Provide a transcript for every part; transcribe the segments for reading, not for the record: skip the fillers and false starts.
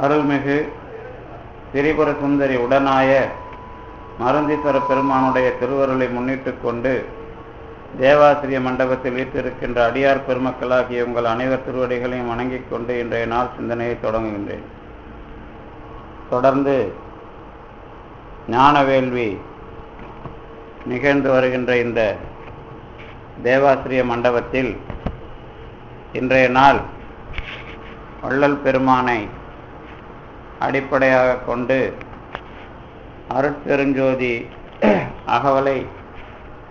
அருள்மிகு திரிபுர சுந்தரி உடனாய மருந்தீஸ்வர பெருமானுடைய திருவருளை முன்னிட்டு கொண்டு தேவாசிரிய மண்டபத்தில் வீற்றிருக்கின்ற அடியார் பெருமக்களாகிய உங்கள் அனைவர் திருவடிகளையும் வணங்கிக் கொண்டு இன்றைய நாள் சிந்தனையை தொடங்குகின்றேன். தொடர்ந்து ஞான வேள்வி நிகழ்ந்து வருகின்ற இந்த தேவாசிரிய மண்டபத்தில் இன்றைய நாள் வள்ளல் பெருமானை அடிப்படையாக கொண்டு அருட்பெருஞ்சோதி அகவலை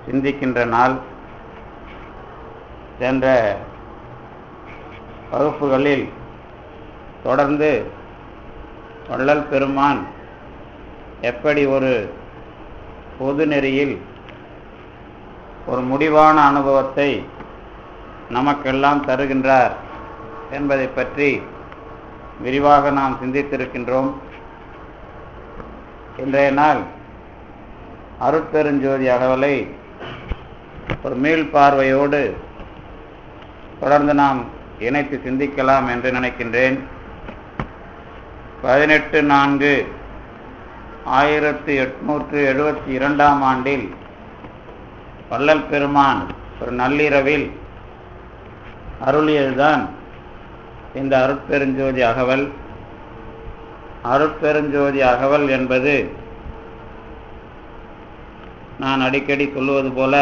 சிந்திக்கின்ற நாள். சென்ற வகுப்புகளில் தொடர்ந்து வள்ளல் பெருமான் எப்படி ஒரு பொது நெறியில் ஒரு முடிவான அனுபவத்தை நமக்கெல்லாம் தருகின்றார் என்பதை பற்றி விரிவாக நாம் சிந்தித்திருக்கின்றோம். இன்றைய நாள் அருட்பெருஞ்சோதி அகவலை ஒரு மீள் பார்வையோடு தொடர்ந்து நாம் இணைத்து சிந்திக்கலாம் என்று நினைக்கின்றேன். 18/4/1872 ஆண்டில் வள்ளல் பெருமான் ஒரு நள்ளிரவில் அருளியதுதான் இந்த அருட்பெருஞ்சோதி அகவல். அருட்பெருஞ்சோதி அகவல் என்பது நான் அடிக்கடி சொல்லுவது போல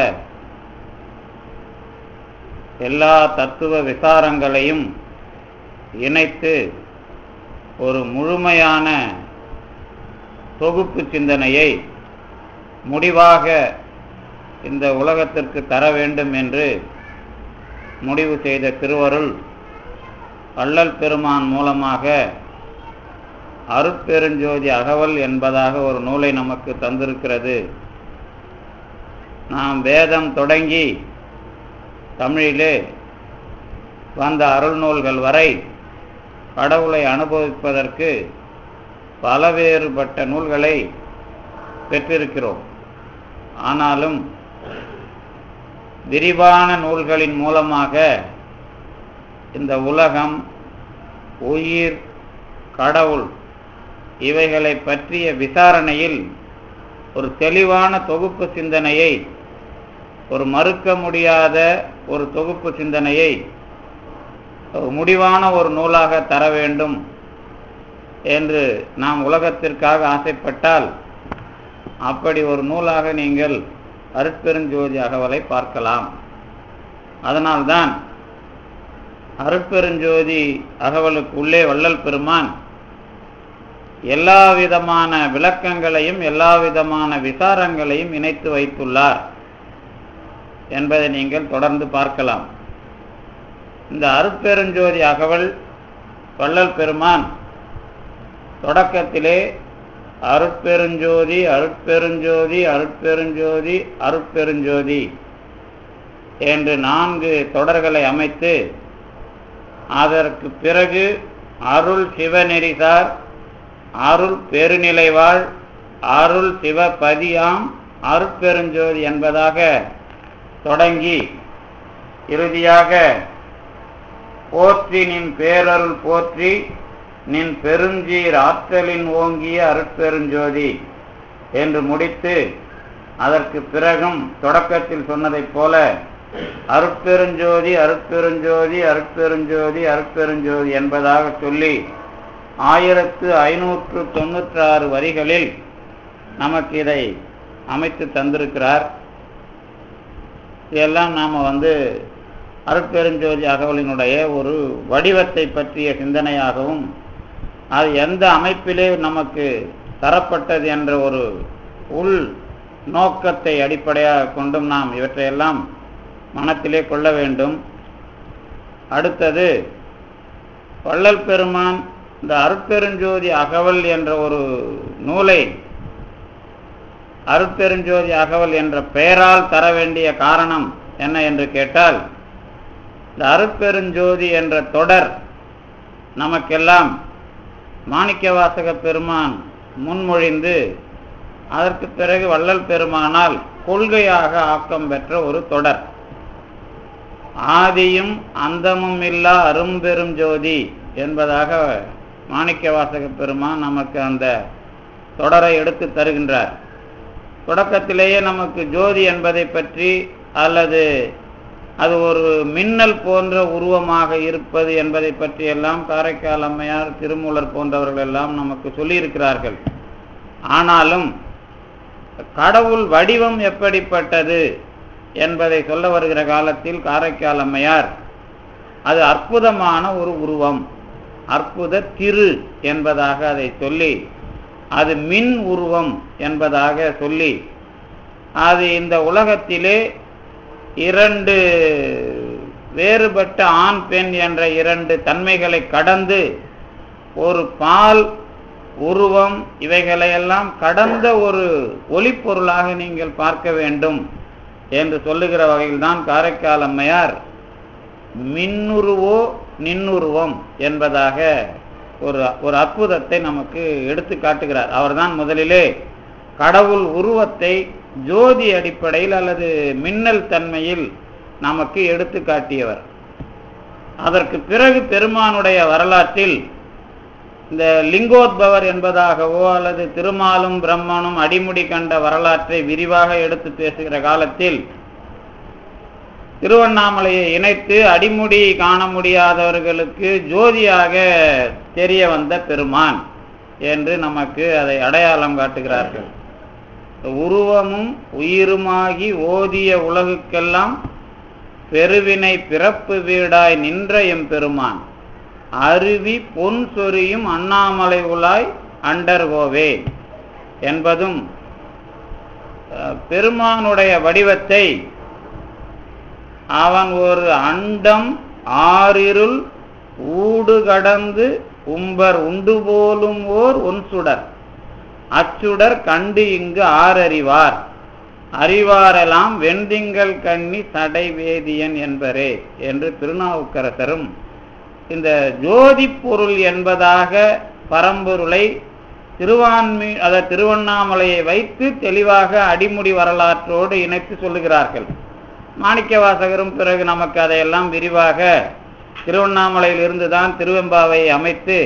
எல்லா தத்துவ விசாரங்களையும் இணைத்து ஒரு முழுமையான தொகுப்பு சிந்தனையை முடிவாக இந்த உலகத்திற்கு தர வேண்டும் என்று முடிவு செய்த திருவருள் வள்ளல் பெருமான் மூலமாக அருட்பெருஞ்சோதி அகவல் என்பதாக ஒரு நூலை நமக்கு தந்திருக்கிறது. நாம் வேதம் தொடங்கி தமிழிலே வந்த அருள் நூல்கள் வரை கடவுளை அனுபவிப்பதற்கு பலவேறுபட்ட நூல்களை பெற்றிருக்கிறோம். ஆனாலும் விரிவான நூல்களின் மூலமாக இந்த உலகம், உயிர், கடவுள் இவைகளை பற்றிய விசாரணையில் ஒரு தெளிவான தொகுப்பு சிந்தனையை, ஒரு மறுக்க முடியாத ஒரு தொகுப்பு சிந்தனையை முடிவான ஒரு நூலாக தர வேண்டும் என்று நாம் உலகத்திற்காக ஆசைப்பட்டால் அப்படி ஒரு நூலாக நீங்கள் அருட்பெருஞ்சோதி அகவலை பார்க்கலாம். அதனால்தான் அருட்பெருஞ்சோதி அகவலுக்கு உள்ளே வள்ளல் பெருமான் எல்லா விதமான விளக்கங்களையும் எல்லா விதமான விசாரங்களையும் இணைத்து வைத்துள்ளார் என்பதை நீங்கள் தொடர்ந்து பார்க்கலாம். இந்த அருட்பெருஞ்சோதி அகவல் வள்ளல் பெருமான் தொடக்கத்திலே அருட்பெருஞ்சோதி அருட்பெருஞ்சோதி அருட்பெருஞ்சோதி அருட்பெருஞ்சோதி என்று 4 தொடர்களை அமைத்து அதற்கு பிறகு அருள் சிவநெறிசார், அருள் பெருநிலைவாழ், அருள் சிவபதியாம் அருட்பெருஞ்சோதி என்பதாக தொடங்கி இறுதியாக போற்றி நின் பேரருள் போற்றி நின் பெருஞ்சீர் ஆற்றலின் ஓங்கிய அருட்பெருஞ்சோதி என்று முடித்து அதற்கு பிறகும் தொடக்கத்தில் சொன்னதைப் போல அருட்பெருஞ்சோதி அருட்பெருஞ்சோதி அருட்பெருஞ்சோதி அருட்பெருஞ்சோதி என்பதாக சொல்லி 1596 வரிகளில் நமக்கு இதை அமைத்து தந்திருக்கிறார். இதெல்லாம் நாம் அருட்பெருஞ்சோதி அகவலினுடைய ஒரு வடிவத்தை பற்றிய சிந்தனையாகவும் அது எந்த அமைப்பிலே நமக்கு தரப்பட்டது என்ற ஒரு உள் நோக்கத்தை அடிப்படையாக கொண்டும் நாம் இவற்றையெல்லாம் மனத்திலே கொள்ள வேண்டும். அடுத்தது வள்ளல் பெருமான் இந்த அருட்பெருஞ்சோதி அகவல் என்ற ஒரு நூலை அருட்பெருஞ்சோதி அகவல் என்ற பெயரால் தர வேண்டிய காரணம் என்ன என்று கேட்டால், இந்த அருட்பெருஞ்சோதி என்ற தொடர் நமக்கெல்லாம் மாணிக்கவாசக பெருமான் முன்மொழிந்து அதற்கு பிறகு வள்ளல் பெருமானால் கொள்கையாக ஆக்கம் பெற்ற ஒரு தொடர். ஆதியும் அந்தமும் இல்லா அரும்பெரும் ஜோதி என்பதாக மாணிக்கவாசக பெருமான் நமக்கு அந்த தொடரை எடுத்து தருகின்றார். தொடக்கத்திலேயே நமக்கு ஜோதி என்பதை பற்றி அல்லது அது ஒரு மின்னல் போன்ற உருவமாக இருப்பது என்பதை பற்றி எல்லாம் காரைக்கால் அம்மையார், திருமூலர் போன்றவர்கள் எல்லாம் நமக்கு சொல்லியிருக்கிறார்கள். ஆனாலும் கடவுள் வடிவம் எப்படிப்பட்டது என்பதை சொல்ல வருகிற காலத்தில் காரைக்கால் அம்மையார் அது அற்புதமான ஒரு உருவம், அற்புத திரு என்பதாக அதை சொல்லி, அது மின் உருவம் என்பதாக சொல்லி, அது இந்த உலகத்திலே இரண்டு வேறுபட்ட ஆண் பெண் என்ற இரண்டு தன்மைகளை கடந்து ஒரு பால் உருவம் இவைகளையெல்லாம் கடந்த ஒரு ஒளிப்பொருளாக நீங்கள் பார்க்க வேண்டும் என்று சொல்லுகிற வகையில்தான் காரைக்கால் அம்மையார் மின்னுருவோ நின்னுருவம் என்பதாக ஒரு அற்புதத்தை நமக்கு எடுத்து காட்டுகிறார். அவர்தான் முதலிலே கடவுள் உருவத்தை ஜோதி அடிப்படையில் அல்லது மின்னல் தன்மையில் நமக்கு எடுத்து காட்டியவர். அதற்கு பிறகு பெருமானுடைய வரலாற்றில் இந்த லிங்கோத்பவர் என்பதாகவோ அல்லது திருமாலும் பிரம்மனும் அடிமுடி கண்ட வரலாற்றை விரிவாக எடுத்து பேசுகிற காலத்தில் திருவண்ணாமலையை இணைத்து அடிமுடி காண முடியாதவர்களுக்கு ஜோதியாக தெரிய வந்த பெருமான் என்று நமக்கு அதை அடையாளம் காட்டுகிறார்கள். உருவமும் உயிருமாகி ஓதிய உலகுக்கெல்லாம் பெருவினை பிறப்பு வீடாய் நின்ற எம்பெருமான் அருவி பொன் சொரியும் அண்ணாமலை உலாய் அண்டர்கோவே என்பதும் பெருமானுடைய வடிவத்தை அவன் ஒரு அண்டம் ஆறிருள் ஊடு கடந்து உம்பர் உண்டு போலும் ஓர் ஒன்சுடர் அச்சுடர் கண்டு இங்கு ஆறறிவார் அறிவாரெல்லாம் வெண்திங்கள் கண்ணி சடை வேதியன் என்பரே என்று திருநாவுக்கரசரும் இந்த ஜோதி பொருள் என்பதாக பரம்பொருளை திருவண்ணாமலையை வைத்து தெளிவாக அடிமுடி வரலாற்றோடு இணைத்து சொல்லுகிறார்கள். மாணிக்கவாசகரும் பிறகு நமக்கு அதையெல்லாம் விரிவாக திருவண்ணாமலையில் இருந்துதான் திருவெம்பாவை அமைத்து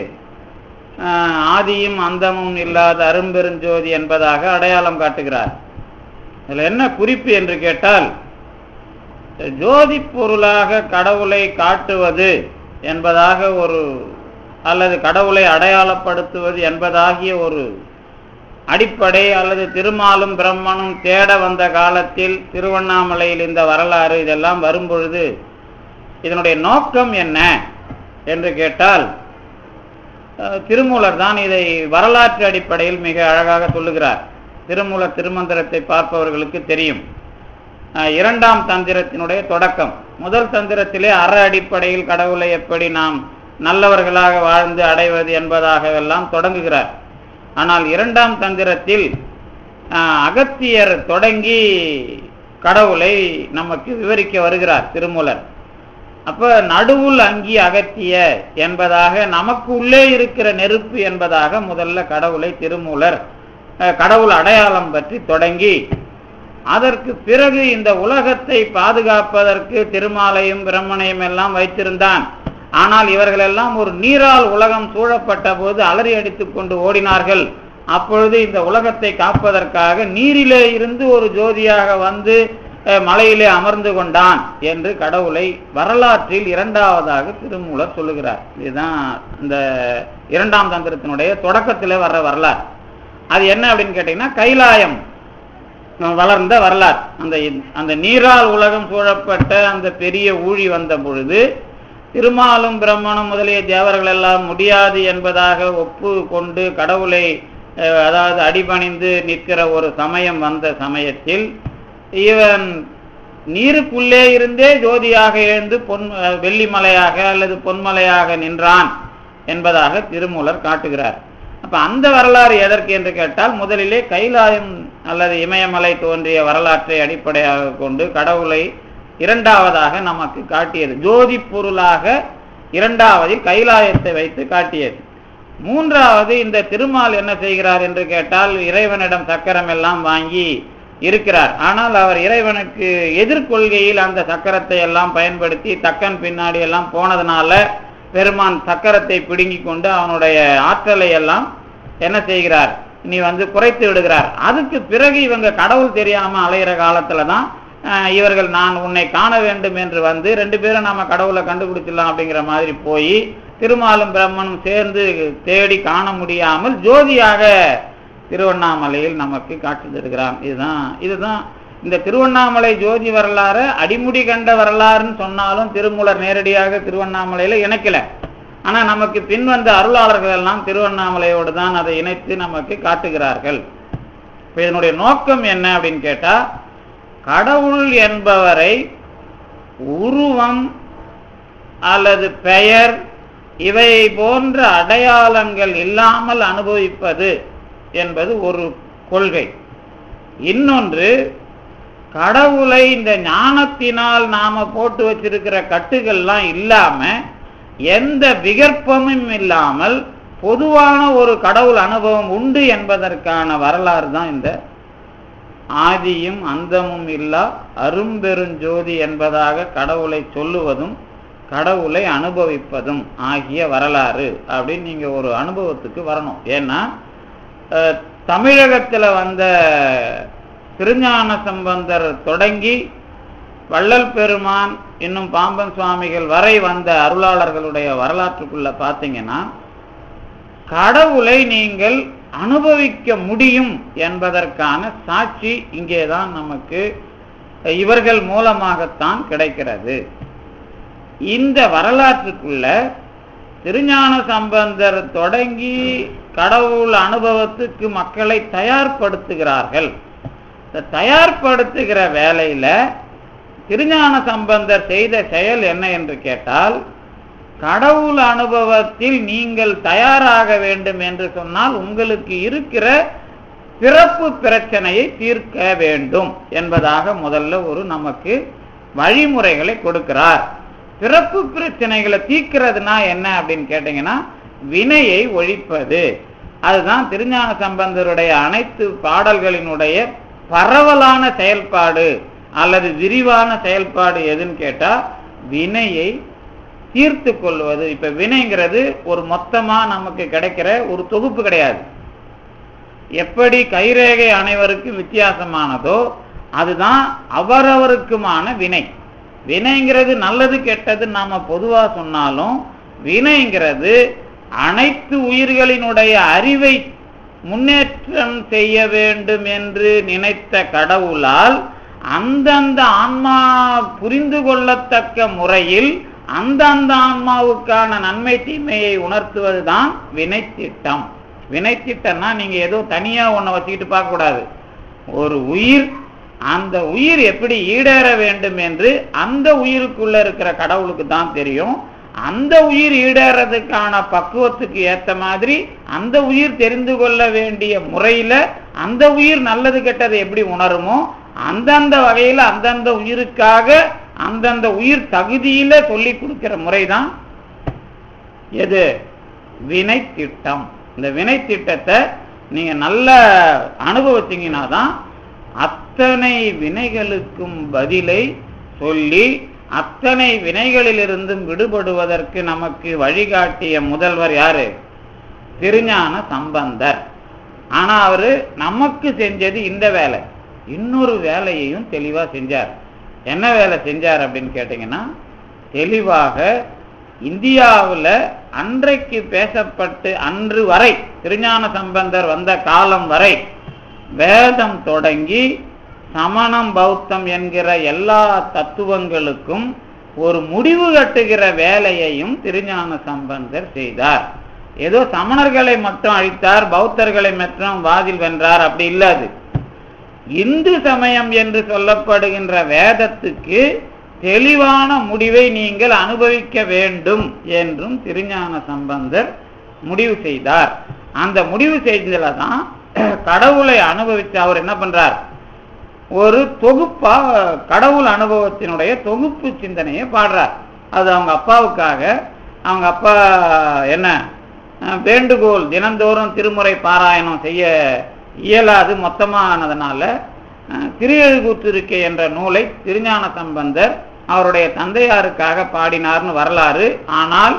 ஆதியும் அந்தமும் இல்லாத அரும்பெருஞ்சோதி என்பதாக அடையாளம் காட்டுகிறார். இதில் என்ன குறிப்பு என்று கேட்டால், ஜோதி பொருளாக கடவுளை காட்டுவது என்பதாக அல்லது கடவுளை அடையாளப்படுத்துவது என்பதாகிய ஒரு அடிப்படை அல்லது திருமாலும் பிரம்மனும் தேட வந்த காலத்தில் திருவண்ணாமலையில் இந்த வரலாறு இதெல்லாம் வரும்பொழுது இதனுடைய நோக்கம் என்ன என்று கேட்டால், திருமூலர் தான் இதை வரலாற்று அடிப்படையில் மிக அழகாக சொல்லுகிறார். திருமூலர் திருமந்திரத்தை பார்ப்பவர்களுக்கு தெரியும். இரண்டாம் தந்திரத்தினுடைய தொடக்கம். முதல் தந்திரத்திலே அற அடிப்படையில் கடவுளை எப்படி நாம் நல்லவர்களாக வாழ்ந்து அடைவது என்பதாகவெல்லாம் தொடங்குகிறார். ஆனால் இரண்டாம் தந்திரத்தில் அகத்தியர் தொடங்கி கடவுளை நமக்கு விவரிக்க வருகிறார் திருமூலர். அப்ப நடுவுல் அங்கி அகத்திய என்பதாக நமக்கு உள்ளே இருக்கிற நெருப்பு என்பதாக முதல்ல கடவுளை திருமூலர் கடவுள் அடையாளம் பற்றி தொடங்கி, அதற்கு பிறகு இந்த உலகத்தை பாதுகாப்பதற்கு திருமாலையும் பிரம்மனையும் எல்லாம் வைத்திருந்தான். ஆனால் இவர்களெல்லாம் ஒரு நீரால் உலகம் சூழப்பட்ட போது அலறி அடித்துக் கொண்டு ஓடினார்கள். அப்பொழுது இந்த உலகத்தை காப்பதற்காக நீரிலே இருந்து ஒரு ஜோதியாக வந்து மலையிலே அமர்ந்து கொண்டான் என்று கடவுளை வரலாற்றில் இரண்டாவதாக திருமூலர் சொல்லுகிறார். இதுதான் இந்த இரண்டாம் தந்திரத்தினுடைய தொடக்கத்திலே வர்ற வரலாறு. அது என்ன அப்படின்னு கேட்டீங்கன்னா, கைலாயம் வளர்ந்த வரலாறு. அந்த நீரால் உலகம் சூழப்பட்ட அந்த பெரிய ஊழி வந்த பொழுது திருமாலும் பிரம்மனும் முதலிய தேவர்கள் எல்லாம் முடியாது என்பதாக ஒப்பு கொண்டு கடவுளை அதாவது அடிபணிந்து நிற்கிற ஒரு சமயம் வந்த சமயத்தில் இவன் நீருக்குள்ளே இருந்தே ஜோதியாக எழுந்து வெள்ளிமலையாக அல்லது பொன்மலையாக நின்றான் என்பதாக திருமூலர் காட்டுகிறார். அப்ப அந்த வரலாறு எதற்கு என்று கேட்டால், முதலிலே கைலாயம் அல்லது இமயமலை தோன்றிய வரலாற்றை அடிப்படையாக கொண்டு கடவுளை இரண்டாவதாக நமக்கு காட்டியது. ஜோதி பொருளாக இரண்டாவதில் கைலாயத்தை வைத்து காட்டியது. மூன்றாவது இந்த திருமால் என்ன செய்கிறார் என்று கேட்டால், இறைவனிடம் சக்கரம் எல்லாம் வாங்கி இருக்கிறார். ஆனால் அவர் இறைவனுக்கு எதிர்கொள்கையில் அந்த சக்கரத்தை எல்லாம் பயன்படுத்தி தக்கன் பின்னாடி எல்லாம் போனதுனால பெருமான் சக்கரத்தை பிடுங்கி கொண்டு அவனுடைய ஆற்றலை எல்லாம் என்ன செய்கிறார், நீ குறைத்து விடுகிறார். அதுக்கு பிறகு இவங்க கடவுள் தெரியாம அலையிற காலத்துல தான் இவர்கள் நான் உன்னை காண வேண்டும் என்று ரெண்டு பேரும் நாம கடவுளை கண்டுபிடிச்சிடலாம் அப்படிங்கிற மாதிரி போய் திருமாலும் பிரம்மனும் சேர்ந்து தேடி காண முடியாமல் ஜோதியாக திருவண்ணாமலையில் நமக்கு காட்சி தருகிறான். இதுதான் இந்த திருவண்ணாமலை ஜோதி வரலாறு அடிமுடி கண்ட வரலாறுன்னு சொன்னாலும் திருமூலர் நேரடியாக திருவண்ணாமலையில இணைக்கல. ஆனா நமக்கு பின் வந்த அருளாளர்கள் எல்லாம் திருவண்ணாமலையோடு தான் அதை இணைத்து நமக்கு காட்டுகிறார்கள். இப்ப இதனுடைய நோக்கம் என்ன அப்படின்னு கேட்டா, கடவுள் என்பவரை உருவம் அல்லது பெயர் இவை போன்ற அடையாளங்கள் இல்லாமல் அனுபவிப்பது என்பது ஒரு கொள்கை. இன்னொன்று, கடவுளை இந்த ஞானத்தினால் நாம போட்டு வச்சிருக்கிற கட்டுகள்லாம் இல்லாம எந்த விகற்பமும் இல்லாமல் பொதுவான ஒரு கடவுள் அனுபவம் உண்டு என்பதற்கான வரலாறு தான் இந்த ஆதியும் அந்தமும் இல்லா அரும்பெருஞ்சோதி என்பதாக கடவுளை சொல்லுவதும் கடவுளை அனுபவிப்பதும் ஆகிய வரலாறு அப்படின்னு நீங்க ஒரு அனுபவத்துக்கு வரணும். ஏன்னா தமிழகத்துல வந்த திருஞான சம்பந்தர் தொடங்கி வள்ளல் பெருமான் இன்னும் பாம்பன் சுவாமிகள் வரை வந்த அருளாளர்களுடைய வரலாற்றுக்குள்ள பார்த்தீங்கன்னா கடவுளை நீங்கள் அனுபவிக்க முடியும் என்பதற்கான சாட்சி இங்கேதான் நமக்கு இவர்கள் மூலமாகத்தான் கிடைக்கிறது. இந்த வரலாற்றுக்குள்ள திருஞான சம்பந்தர் தொடங்கி கடவுள் அனுபவத்துக்கு மக்களை தயார்படுத்துகிறார்கள். தயார்படுத்துகிற வேலையில திருஞான சம்பந்தர் செய்த செயல் என்ன என்று கேட்டால், கடவுள் அனுபவத்தில் நீங்கள் தயாராக வேண்டும் என்று சொன்னால் உங்களுக்கு இருக்கிற பிறப்பு பிரச்சனையை தீர்க்க வேண்டும் என்பதாக முதல்ல ஒரு நமக்கு வழிமுறைகளை கொடுக்கிறார். பிறப்பு பிரச்சனைகளை தீர்க்கிறதுனா என்ன அப்படின்னு கேட்டீங்கன்னா, வினையை ஒழிப்பது. அதுதான் திருஞான சம்பந்தருடைய அனைத்து பாடல்களினுடைய பரவலான செயல்பாடு அல்லது விரிவான செயல்பாடு எதுன்னு கேட்டா, வினையை தீர்த்து கொள்வது. இப்ப வினைங்கிறது ஒரு மொத்தமா நமக்கு கிடைக்கிற ஒரு தொகுப்பு கிடையாது. எப்படி கைரேகை அனைவருக்கும் வித்தியாசமானதோ அதுதான் அவரவருக்குமான வினை. வினைங்கிறது நல்லது கெட்டது நாம பொதுவா சொன்னாலும், வினைங்கிறது அனைத்து உயிர்களினுடைய அறிவை முன்னேற்றம் செய்ய வேண்டும் என்று நினைத்த கடவுளால் அந்தந்த ஆன்மா புரிந்து கொள்ளத்தக்க முறையில் அந்தந்த ஆன்மாவுக்கான நன்மை தீமையை உணர்த்துவதுதான் வினை திட்டம். வினை திட்டம்னா நீங்க ஏதோ தனியா ஒன்ன வச்சுக்கிட்டு பார்க்க கூடாது. ஒரு உயிர், அந்த உயிர் எப்படி ஈடேற வேண்டும் என்று அந்த உயிருக்குள்ள இருக்கிற கடவுளுக்கு தான் தெரியும். அந்த உயிர் ஈடேறதுக்கான பக்குவத்துக்கு ஏற்ற மாதிரி அந்த உயிர் தெரிந்து கொள்ள வேண்டிய முறையில அந்த உயிர் நல்லது கெட்டதை எப்படி உணருமோ அந்தந்த வகையில அந்தந்த உயிருக்காக அந்தந்த உயிர் தகுதியில சொல்லி கொடுக்கிற முறைதான் எது? வினை திட்டம். இந்த வினை திட்டத்தை நீங்க நல்ல அனுபவிச்சீங்கன்னா தான் அத்தனை வினைகளுக்கும் பதிலை சொல்லி அத்தனை வினைகளிலிருந்தும் விடுபடுவதற்கு நமக்கு வழிகாட்டிய முதல்வர் யாரு? திருஞான சம்பந்தர். ஆனா அவரு நமக்கு செஞ்சது இந்த வேலை. இன்னொரு வேலையையும் தெளிவா செஞ்சார். என்ன வேலை செஞ்சார் அப்படின்னு கேட்டீங்கன்னா, தெளிவாக இந்தியாவில் அன்றைக்கு பேசப்பட்டு அன்று வரை திருஞான சம்பந்தர் வந்த காலம் வரை வேதம் தொடங்கி சமணம் பௌத்தம் என்கிற எல்லா தத்துவங்களுக்கும் ஒரு முடிவு கட்டுகிற வேலையையும் திருஞான சம்பந்தர் செய்தார். ஏதோ சமணர்களை மட்டும் அழித்தார், பௌத்தர்களை மட்டும் வாதில் வென்றார், அப்படி இல்லாது. இந்து சமயம் என்று சொல்லப்படுகின்ற வேதத்துக்கு தெளிவான முடிவை நீங்கள் அனுபவிக்க வேண்டும் என்றும் திருஞான சம்பந்தர் முடிவு செய்தார். அந்த முடிவு செய்ததுல தான் கடவுளை அனுபவிச்சு அவர் என்ன பண்றார், ஒரு தொகுப்பா கடவுள் அனுபவத்தினுடைய தொகுப்பு சிந்தனையை பாடுறார். அது அவங்க அப்பாவுக்காக. அவங்க அப்பா என்ன வேண்டுகோள், தினந்தோறும் திருமுறை பாராயணம் செய்ய இயலாது மொத்தமானதுனால திருஎழுகூற்றிருக்கை என்ற நூலை திருஞான சம்பந்தர் அவருடைய தந்தையாருக்காக பாடினார்னு வரலாறு. ஆனால்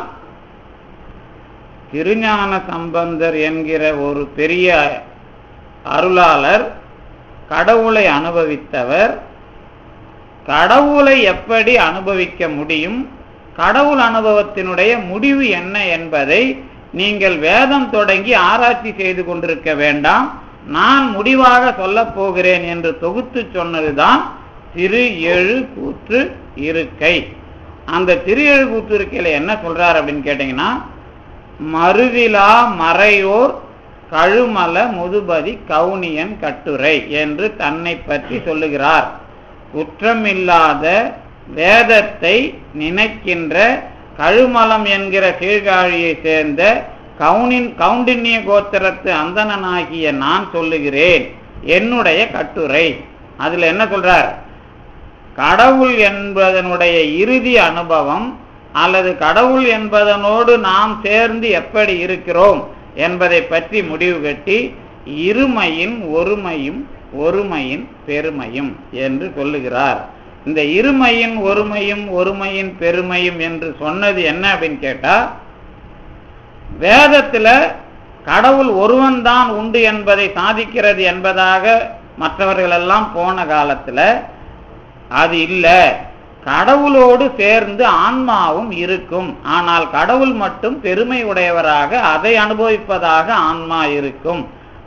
திருஞான சம்பந்தர் என்கிற ஒரு பெரிய அருளாளர், கடவுளை அனுபவித்தவர். கடவுளை எப்படி அனுபவிக்க முடியும், கடவுள் அனுபவத்தினுடைய முடிவு என்ன என்பதை நீங்கள் வேதம் தொடங்கி ஆராய்ச்சி செய்து கொண்டிருக்க வேண்டாம், நான் முடிவாக சொல்ல போகிறேன் என்று தொகுத்து சொன்னதுதான் திரு எழு கூற்று இருக்கை. அந்த திரு எழு கூற்று இருக்கையில என்ன சொல்றார் அப்படின்னு கேட்டீங்கன்னா, மறுவிலா மறையோர் கழுமல முதுபதி கவுனியன் கட்டுரை என்று தன்னை பற்றி சொல்லுகிறார். குற்றமில்லாத வேதத்தை நினைக்கின்ற கழுமலம் என்கிற சீர்காழியை சேர்ந்த கவுண்டின்ய கோத்திரத்து அந்தணனாகிய நான் சொல்லுகிறேன் என்னுடைய கட்டுரை. அதுல என்ன சொல்றார், கடவுள் என்பதனுடைய இறுதி அனுபவம் அல்லது கடவுள் என்பதனோடு நாம் சேர்ந்து எப்படி இருக்கிறோம் என்பதை பற்றி முடிவு கட்டி இருமையின் ஒருமையும் ஒருமையின் பெருமையும் என்று சொல்லுகிறார். இந்த இருமையின் ஒருமையும் ஒருமையின் பெருமையும் என்று சொன்னது என்ன அப்படின்னு கேட்டா, வேதத்துல கடவுள் ஒருவன் தான் உண்டு என்பதை சாதிக்கிறது என்பதாக மற்றவர்கள் எல்லாம் போன காலத்துல அது இல்லை, கடவுளோடு சேர்ந்து ஆன்மாவும் இருக்கும், ஆனால் கடவுள் மட்டும் பெருமை உடையவராக அதை அனுபவிப்பதாக ஆன்மா இருக்கும்,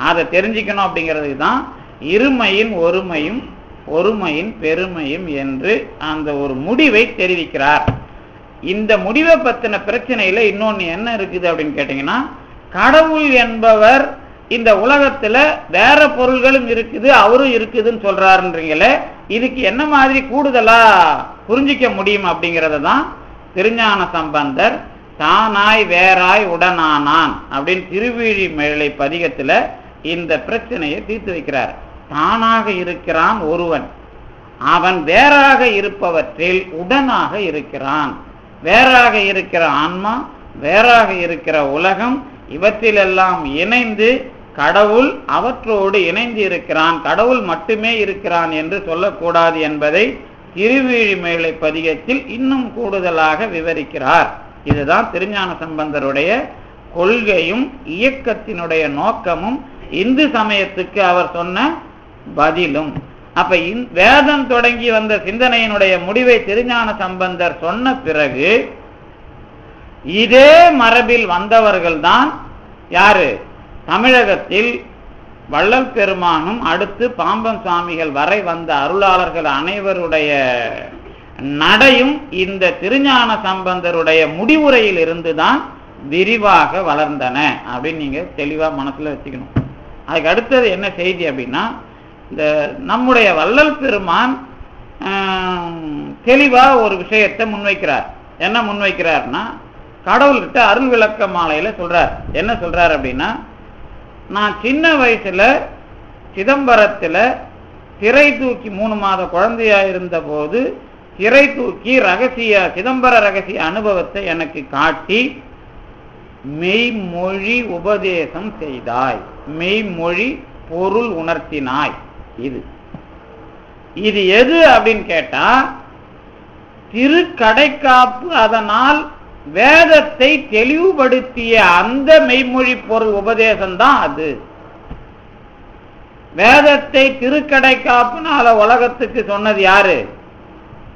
அதை தெரிஞ்சுக்கணும் அப்படிங்கிறதுக்கு தான் இருமையின் ஒருமையும் ஒருமையின் பெருமையும் என்று அந்த ஒரு முடிவை தெரிவிக்கிறார். இந்த முடிவை பத்தின பிரச்சனையில இன்னொன்னு என்ன இருக்குது அப்படின்னு கேட்டீங்கன்னா, கடவுள் என்பவர் இந்த உலகத்துல வேற பொருள்களும் இருக்குது அவரும் இருக்குதுன்னு சொல்றாருன்றீங்களே, இதுக்கு என்ன மாதிரி கூடுதலா புரிஞ்சிக்க முடியும் அப்படிங்கறத தான் திருஞான சம்பந்தர் தானாய் வேறாய் உடனானான் அப்படின்னு திருவிழி மேலை பதிகத்துல இந்த பிரச்சனையை தீர்த்து வைக்கிறார். தானாக இருக்கிறான் ஒருவன், அவன் வேறாக இருப்பவற்றில் உடனாக இருக்கிறான். வேறாக இருக்கிற ஆன்மா, வேறாக இருக்கிற உலகம், இவற்றிலெல்லாம் இணைந்து கடவுள் அவற்றோடு இணைந்து இருக்கிறான், கடவுள் மட்டுமே இருக்கிறான் என்று சொல்லக்கூடாது என்பதை திருவிழி மேலை பதிகத்தில் இன்னும் கூடுதலாக விவரிக்கிறார். இதுதான் திருஞான சம்பந்தருடைய கொள்கையும் இயக்கத்தினுடைய நோக்கமும் இந்து சமயத்துக்கு அவர் சொன்ன பதிலும். அப்ப வேதம் தொடங்கி வந்த சிந்தனையினுடைய முடிவை திருஞான சம்பந்தர் சொன்ன பிறகு இதே மரபில் வந்தவர்கள் தான் யாரு, தமிழகத்தில் வள்ளல் பெருமானும் அடுத்து பாம்பன் சுவாமிகள் வரை வந்த அருளாளர்கள் அனைவருடைய நடையும் இந்த திருஞான சம்பந்தருடைய முடிவுரையில் இருந்துதான் விரிவாக வளர்ந்தன அப்படின்னு நீங்க தெளிவா மனசுல வச்சுக்கணும். அதுக்கு அடுத்தது என்ன செய்தி அப்படின்னா, இந்த நம்முடைய வள்ளல் பெருமான் தெளிவா ஒரு விஷயத்தை முன்வைக்கிறார். என்ன முன்வைக்கிறார்னா, கடவுள்கிட்ட அருள் விளக்க மாலையில சொல்றார். என்ன சொல்றார் அப்படின்னா, நான் சின்ன வயசுல சிதம்பரத்துல திரை தூக்கி 3 மாத குழந்தையா இருந்த போது திரை தூக்கி சிதம்பர ரகசிய அனுபவத்தை எனக்கு காட்டி மெய்மொழி உபதேசம் செய்தாய், மெய்மொழி பொருள் உணர்த்தினாய். இது எது அப்படின்னு கேட்டா, திருக்கடைக்காப்பு அதனால் வேதத்தை தெளிவுபடுத்திய அந்த மெய்மொழி பொருள் உபதேசம் தான் அது. வேதத்தை திருக்கடைக்காப்புனால உலகத்துக்கு சொன்னது யாரு?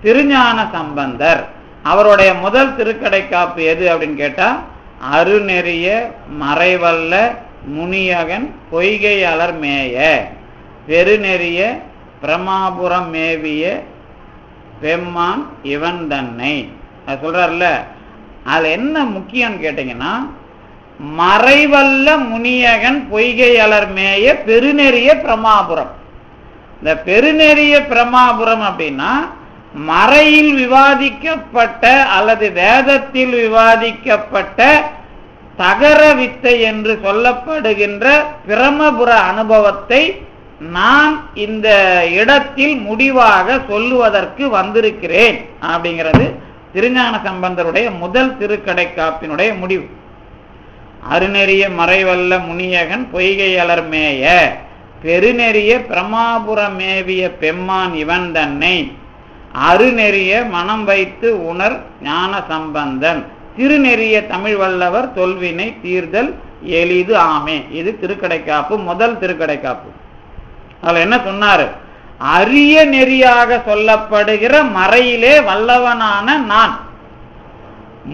திருஞான சம்பந்தர். அவருடைய முதல் திருக்கடைக்காப்பு எது அப்படின்னு கேட்டா, அருநெறிய மறைவல்ல முனியகன் பொய்கை அலர் மேய பெருநெறிய பிரமாபுரம் மேவிய பெம்மான் இவன் தன்னை. அது சொல்றாருல்ல, அதுல என்ன முக்கியம் கேட்டீங்கன்னா, மறைவல்ல முனியகன் பொய்கை அலர் மேய பெருநெறிய பிரமாபுரம். இந்த பெருநெறிய பிரமாபுரம் அப்படின்னா மறையில் விவாதிக்கப்பட்ட அல்லது வேதத்தில் விவாதிக்கப்பட்ட தகர வித்தை என்று சொல்லப்படுகின்ற பிரமபுர அனுபவத்தை நான் இந்த இடத்தில் முடிவாக சொல்லுவதற்கு வந்திருக்கிறேன் அப்படிங்கிறது திருஞான சம்பந்தருடைய முதல் திருக்கடைக்காப்பினுடைய முடிவு. அருநெறிய மறைவல்ல முனியகன் பொய்கை அலர்மேய பெருநெறிய பிரமாபுர மேவிய பெம்மான் இவன் தன்னை அருநெறிய மனம் வைத்து உணர் ஞான சம்பந்தன் திருநெறிய தமிழ் வல்லவர் தொல்வினை தீர்தல் எளிது ஆமே. இது திருக்கடைக்காப்பு, முதல் திருக்கடைக்காப்பு. அதுல என்ன சொன்னாரு? அரிய நெறியாக சொல்லப்படுகிற மறையிலே வல்லவனான நான்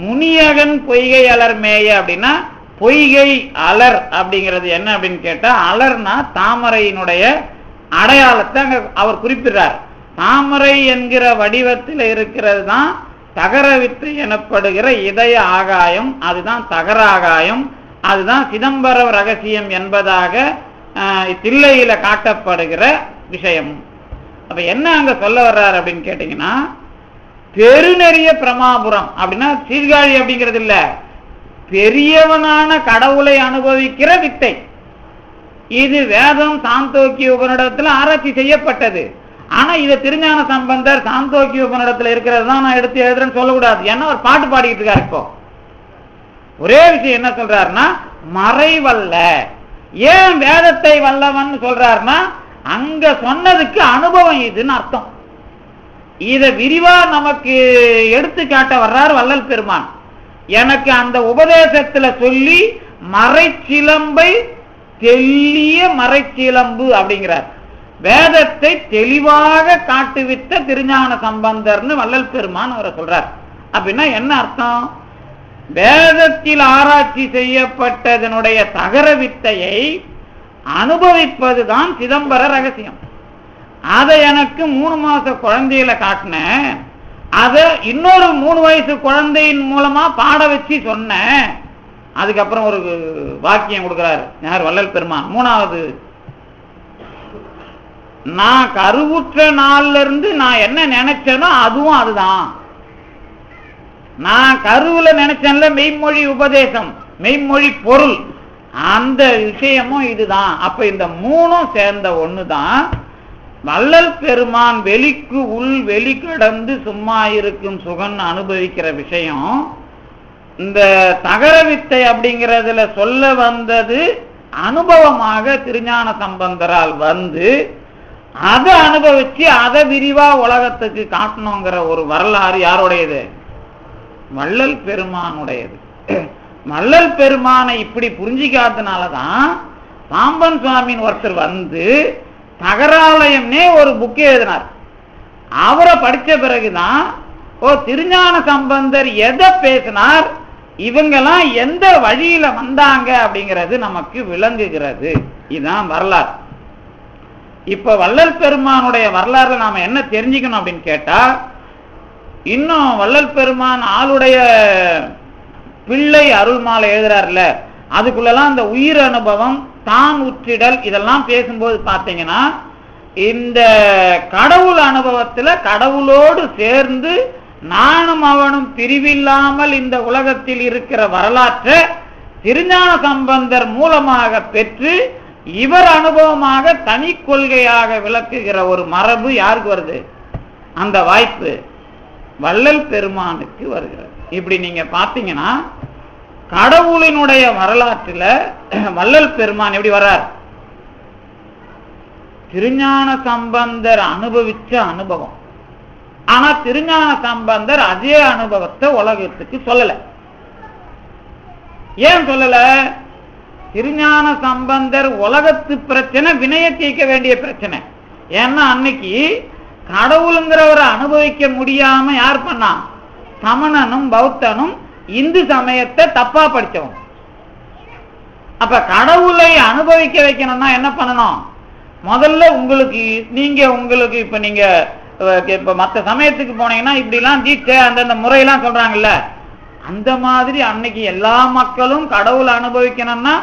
முனியகன் பொய்கை அலர் மேய. அப்படின்னா பொய்கை அலர் அப்படிங்கிறது என்ன அப்படின்னு கேட்டா, அலர்னா தாமரையினுடைய அடையாளத்தை அங்க அவர் குறிப்பிடுறார். தாமரை என்கிற வடிவத்தில் இருக்கிறது தான் தகர வித்தை எனப்படுகிற இதய ஆகாயம். அதுதான் தகர ஆகாயம். அதுதான் சிதம்பர ரகசியம் என்பதாக தில்லையில காட்டப்படுகிற விஷயம். அப்ப என்ன அங்க சொல்ல வர்றாரு அப்படின்னு கேட்டீங்கன்னா, பெருநெறிய பிரமாபுரம் அப்படின்னா சீர்காழி அப்படிங்கிறது இல்ல, பெரியவனான கடவுளை அனுபவிக்கிற வித்தை. இது வேதம் சாந்தோக்கிய உபநிடத்துல ஆராய்ச்சி செய்யப்பட்டது. ஆனா இதை திருஞான சம்பந்தர் சாந்தோக்கிய உபநிடத்துல இருக்கிறது தான் நான் எடுத்து எழுதுறேன்னு சொல்லக்கூடாது. ஏன்னா ஒரு பாட்டு பாடிக்கிட்டு இருக்காரு. இப்போ ஒரே விஷயம் என்ன சொல்றாருன்னா, மறைவல்ல. ஏன் வேதத்தை வல்லவன் சொல்றாருன்னா, அங்க சொன்னதுக்கு அனுபவம் இதுன்னு அர்த்தம். இத விரிவா நமக்கு எடுத்து காட்ட வர்றார் வள்ளல் பெருமான். எனக்கு அந்த உபதேசத்துல சொல்லி மறைச்சிலம்பை தெல்லிய மறைச்சிலம்பு அப்படிங்கிறார். வேதத்தை தெளிவாக காட்டுவித்த திருஞான சம்பந்தர்னு வள்ளல் பெருமான் அவரை சொல்றார். அப்படின்னா என்ன அர்த்தம்? வேதத்தில் ஆராய்ச்சி செய்யப்பட்டதனுடைய தகர வித்தையை அனுபவிப்பதுதான் சிதம்பர ரகசியம். அதை எனக்கு 3 மாச குழந்தையில காட்டினேன். அதை இன்னொரு 3 வயசு குழந்தையின் மூலமா பாட வச்சு சொன்னேன். அதுக்கப்புறம் ஒரு வாக்கியம் கொடுக்கிறாரு யார்? வள்ளல் பெருமான். 3வது, நான் கருவுற்ற நாள்ல இருந்து நான் என்ன நினைச்சேனோ அதுவும் அதுதான். நான் கருவுல நினைச்சேன்ல மெய்மொழி உபதேசம், மெய்மொழி பொருள், அந்த விஷயமும் இதுதான். அப்ப இந்த 3ம் சேர்ந்த ஒண்ணுதான். வள்ளல் பெருமான் வெளிக்கு உள் வெளி கடந்து சும்மா இருக்கும் சுகன் அனுபவிக்கிற விஷயம். இந்த தகர வித்தை அப்படிங்கிறதுல சொல்ல வந்தது அனுபவமாக திருஞான சம்பந்தரால் வந்து அதை அனுபவிச்சு அதை விரிவா உலகத்துக்கு காட்டணுங்கிற ஒரு வரலாறு யாருடையது? வள்ளல் பெருமானுடையது. வள்ளல் பெருமானை இப்படி புரிஞ்சிக்காதனாலதான் பாம்பன் சுவாமின் ஒருத்தர் வந்து தகராலயம்னே ஒரு புக் எழுதினார். அவரை படிச்ச பிறகுதான் திருஞான சம்பந்தர் எதை பேசினார், இவங்கெல்லாம் எந்த வழியில வந்தாங்க அப்படிங்கிறது நமக்கு விளங்குகிறது. இதுதான் வரலாறு. இப்ப வள்ளல் பெருமானுடைய வரலாறுல நாம என்ன தெரிஞ்சுக்கணும் அப்படின்னு கேட்டா, இன்னும் வள்ளல் பெருமான் ஆளுடைய பிள்ளை அருள்மாலை எழுதுறாருல, அதுக்குள்ளெல்லாம் அந்த உயிர் அனுபவம், தான் உற்றிடல், இதெல்லாம் பேசும்போது பார்த்தீங்கன்னா இந்த கடவுள் அனுபவத்துல கடவுளோடு சேர்ந்து நானும் அவனும் பிரிவில்லாமல் இந்த உலகத்தில் இருக்கிற வரலாற்றை திருஞான சம்பந்தர் மூலமாக பெற்று இவர் அனுபவமாக தனி கொள்கையாக விளக்குகிற ஒரு மரபு யாருக்கு வருது? அந்த வாய்ப்பு வள்ளல் பெருமானுக்கு வருகிறது. இப்படி நீங்க பார்த்தீங்கன்னா கடவுளினுடைய வரலாற்றுல வள்ளல் பெருமான் எப்படி வர்றார்? திருஞான சம்பந்தர் அனுபவிச்ச அனுபவம். ஆனா திருஞான சம்பந்தர் அதே அனுபவத்தை உலகத்துக்கு சொல்லல. ஏன் சொல்லல? திருஞான சம்பந்தர் உலகத்து பிரச்சனை வினைய தீர்க்க வேண்டிய பிரச்சனை. ஏன்னா அன்னைக்கு கடவுளுங்கிறவரை அனுபவிக்க முடியாம யார் பண்ணா? சமணனும் பௌத்தனும் இந்து சமயத்தை தப்பா படிச்சவன். அப்ப கடவுளை அனுபவிக்க வைக்கணும்னா என்ன பண்ணணும்? முதல்ல உங்களுக்கு இப்ப நீங்க இப்ப மற்ற சமயத்துக்கு போனீங்கன்னா இப்படிலாம் தீட்சை அந்தந்த முறையெல்லாம் சொல்றாங்கல்ல, அந்த மாதிரி அன்னைக்கு எல்லா மக்களும் கடவுளை அனுபவிக்கணும்னா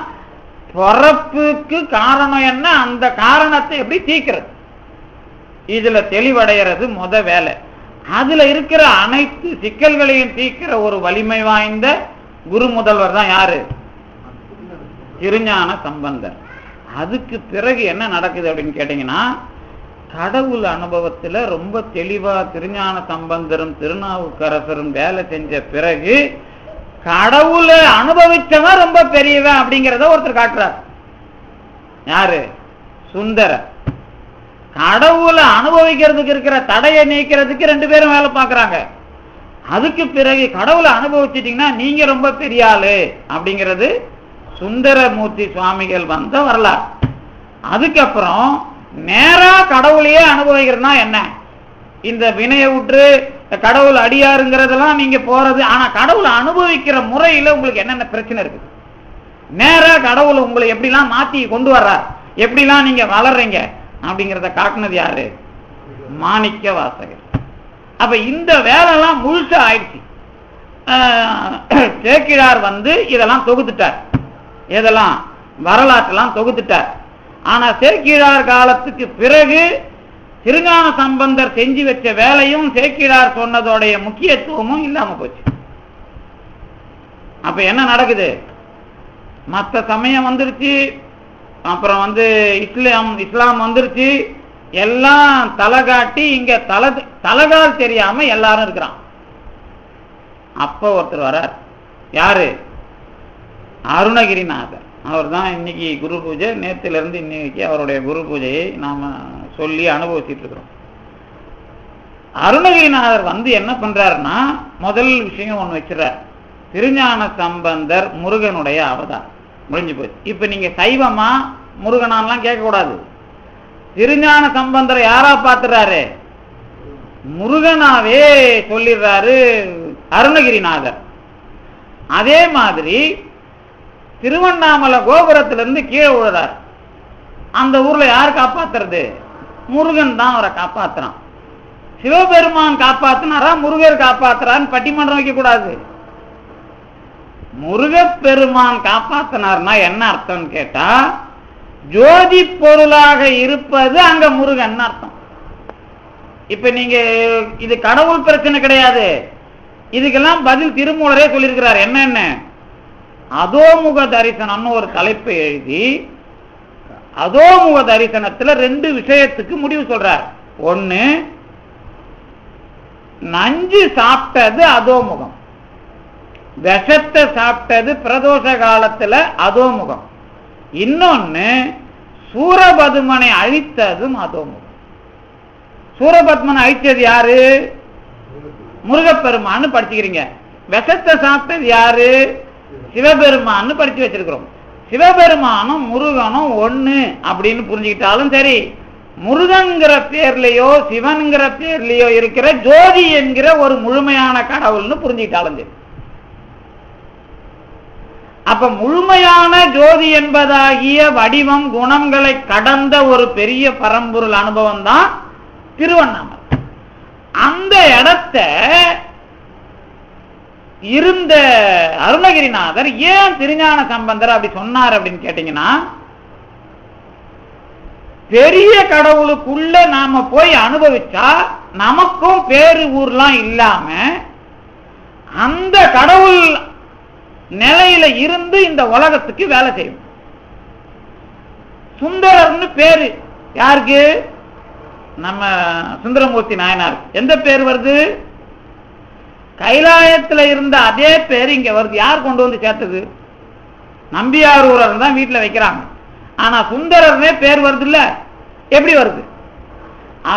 பிறப்புக்கு காரணம் என்ன, அந்த காரணத்தை எப்படி தீர்க்கிறது, இதுல தெளிவடைகிறது முத வேலை. அதுல இருக்கிற அனைத்து சிக்கல்களையும் தீர்க்கிற ஒரு வலிமை வாய்ந்த குரு முதல்வர் தான் யாரு? திருஞான சம்பந்தர். அதுக்கு பிறகு என்ன நடக்குது அப்படின்னு கேட்டீங்கன்னா, கடவுள் அனுபவத்துல ரொம்ப தெளிவா திருஞான சம்பந்தரும் திருநாவுக்கரசரும் வேலை செஞ்ச பிறகு கடவுளை அனுபவிச்சவன் ரொம்ப பெரியவன் அப்படிங்கிறத ஒருத்தர் காட்டுறார். யாரு? சுந்தரர். கடவுளை அனுபவிக்கிறதுக்கு இருக்கிற தடையை நீக்கிறதுக்கு 2 பேரும் வேலை பார்க்கறாங்க. அதுக்கு பிறகு கடவுளை அனுபவிச்சிட்டீங்கன்னா நீங்க ரொம்ப பெரிய ஆளு அப்படிங்கிறது சுந்தரமூர்த்தி சுவாமிகள் வந்த வரலாறு. அதுக்கப்புறம் நேரா கடவுளையே அனுபவிக்கிறதுனா என்ன, இந்த வினையை விட்டு கடவுள் அடியாருங்கிறதெல்லாம் நீங்க போறது. ஆனா கடவுளை அனுபவிக்கிற முறையில உங்களுக்கு என்னென்ன பிரச்சனை இருக்கு, நேரா கடவுள் உங்களை எப்படிலாம் மாத்தி கொண்டு வர்றார், எப்படிலாம் நீங்க வளர்றீங்க அப்படிங்கிறத காட்டினது யாரு, மாணிக்க வாசகர். அப்ப இந்த வேலைலாம் முழுசா ஆயிடுச்சு. சேக்கிழார் வந்து இதெல்லாம் தொகுத்துட்டார், இதெல்லாம் வரலாற்றெல்லாம் தொகுத்துட்டார். ஆனா சேக்கிழார் காலத்துக்கு பிறகு திருஞான சம்பந்தர் செஞ்சு வச்ச வேலையும் சேக்கிழார் சொன்னதோடைய முக்கியத்துவமும் இல்லாம போச்சு. அப்ப என்ன நடக்குது, மற்ற சமயம் வந்துருச்சு, அப்புறம் வந்து இஸ்லாம் வந்துருச்சு, எல்லாம் தலை காட்டி இங்க தலகால் தெரியாம எல்லாரும் இருக்கிறான். அப்ப ஒருத்தர் வரார், யாரு, அருணகிரிநாதர். அவர் தான் இன்னைக்கு குரு பூஜை, நேத்துல இருந்து இன்னைக்கு அவருடைய குரு பூஜையை நாம சொல்லி அனுபவிச்சுட்டு இருக்கிறோம். அருணகிரிநாதர் வந்து என்ன பண்றாருன்னா, முதல் விஷயம் ஒண்ணு வச்சிடறார், திருஞான சம்பந்தர் முருகனுடைய அவதாரம், முடிஞ்சு போச்சு. இப்ப நீங்க சைவமா முருகனான்லாம் கேட்க கூடாது. திருஞான சம்பந்தரை யாரா பாத்துறாரு, முருகனாவே சொல்லிடுறாரு அருணகிரிநாதர். அதே மாதிரி திருவண்ணாமலை கோபுரத்திலிருந்து கீழே விழுறார், அந்த ஊர்ல யார் காப்பாத்துறது, முருகன் தான் அவரை காப்பாத்துறான். சிவபெருமான் காப்பாத்தினாரா முருகர் காப்பாத்துறான்னு பட்டிமன்றம் வைக்க கூடாது. முருகப்பெருமான் காப்பாத்தினார்னா என்ன அர்த்தம் கேட்டா, ஜோதி பொருளாக இருப்பது அங்க முருகன் அர்த்தம். இப்ப நீங்க இது கடவுள் பிரச்சனை கிடையாது, இதுக்கெல்லாம் பதில் திருமூலரே சொல்லியிருக்கிறார். என்னென்ன, அதோமுக தரிசனம்னு ஒரு தலைப்பை எழுதி அதோமுக தரிசனத்துல 2 விஷயத்துக்கு முடிவு சொல்றார். ஒண்ணு, நஞ்சு சாப்பிட்டது அதோமுகம், விஷத்தை சாப்பிட்டது பிரதோஷ காலத்துல அதோமுகம். இன்னொன்னு, சூரபதுமனை அழித்ததும் அதோமுகம். சூரபத்மனை அழித்தது யாரு, முருகப்பெருமான்னு படிச்சுக்கிறீங்க. விஷத்தை சாப்பிட்டது யாரு, சிவபெருமான்னு படிச்சு வச்சிருக்கிறோம். சிவபெருமானும் முருகனும் ஒண்ணு அப்படின்னு புரிஞ்சுக்கிட்டாலும் சரி, முருகன்கிற பேர்லயோ சிவன்கிற பேர்லயோ இருக்கிற ஜோதி என்கிற ஒரு முழுமையான கடவுள்னு புரிஞ்சுக்கிட்டாலும் சரி. அப்ப முழுமையான ஜோதி என்பதாகிய வடிவம் குணங்களை கடந்த ஒரு பெரிய பரம்பொருள் அனுபவம் தான் திருவண்ணாமலை. அந்த இடத்த இருந்த அருணகிரிநாதர் ஏன் திருஞான சம்பந்தர் அப்படி சொன்னார் அப்படின்னு கேட்டீங்கன்னா, பெரிய கடவுளுக்குள்ள நாம போய் அனுபவிச்சா நமக்கும் பேரு ஊர்லாம் இல்லாம அந்த கடவுள் நிலையில இருந்து இந்த உலகத்துக்கு வேலை செய்யும். சுந்தரர்னு பேரு யாருக்கு, நம்ம சுந்தரமூர்த்தி நாயனார். எந்த பேர் வருது, கைலாயத்துல இருந்த அதே பேர் இங்க வருது. யார் கொண்டு வந்து சேர்த்தது, நம்பியாரூரர் தான் வீட்டுல வைக்கிறாங்க. ஆனா சுந்தரர்னே பேர் வருது இல்ல, எப்படி வருது?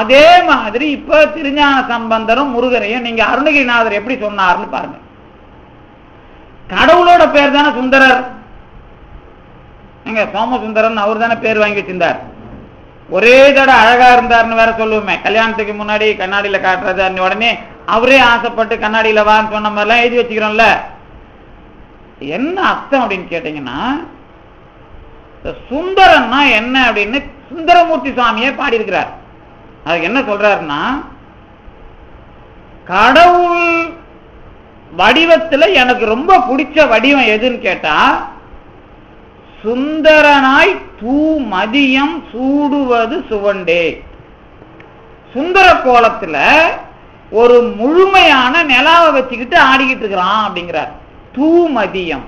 அதே மாதிரி இப்ப திருஞான சம்பந்தரும் முருகரையும் நீங்க அருணகிரிநாதர் எப்படி சொன்னார்னு பாருங்க. கடவுளோட பேர் தானே சுந்தரர், எங்க சோமசுந்தரன் அவர் தானே பேர் வாங்கி வச்சிருந்தார். ஒரே தடவை அழகா இருந்தார்னு வேற சொல்லுவோமே, கல்யாணத்துக்கு முன்னாடி கண்ணாடியில காட்டுறது, உடனே அவரே ஆசைப்பட்டு கண்ணாடியில வான்னு சொன்ன மாதிரிலாம் எழுதி வச்சுக்கிறோம்ல. என்ன அர்த்தம் அப்படின்னு கேட்டீங்கன்னா, சுந்தரன்னா என்ன அப்படின்னு சுந்தரமூர்த்தி சுவாமியே பாடியிருக்கிறார். அதுக்கு என்ன சொல்றாருன்னா, கடவுள் வடிவத்துல எனக்கு ரொம்ப பிடிச்ச வடிவம் எதுன்னு கேட்டா, சுந்தரனாய் தூ மதியம் சூடுவது சுவண்டே. சுந்தர கோலத்துல ஒரு முழுமையான நிலாவை வச்சுக்கிட்டு ஆடிக்கிட்டு இருக்கிறான் அப்படிங்கிறார். தூ மதியம்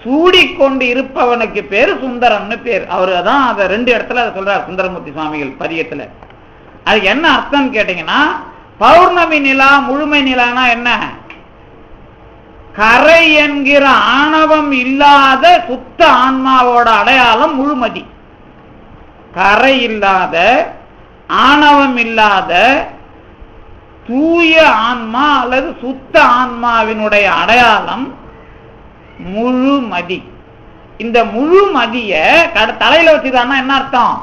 சூடிக்கொண்டு இருப்பவனுக்கு பேரு சுந்தரன்னு பேர். அவரு தான் அதை 2 இடத்துல அதை சொல்றார் சுந்தரமூர்த்தி சுவாமிகள் பதியத்துல. அதுக்கு என்ன அர்த்தம் கேட்டீங்கன்னா, பௌர்ணமி நிலா முழுமை நிலானா என்ன, கரை என்கிற ஆணவம் இல்லாத சுத்த ஆன்மாவோட அடையாளம் முழுமதி. கரை இல்லாத ஆணவம் இல்லாத தூய ஆன்மா அல்லது சுத்த ஆன்மாவினுடைய அடையாளம் முழுமதி. இந்த முழுமதிய தலையில வச்சுதான்னா என்ன அர்த்தம்?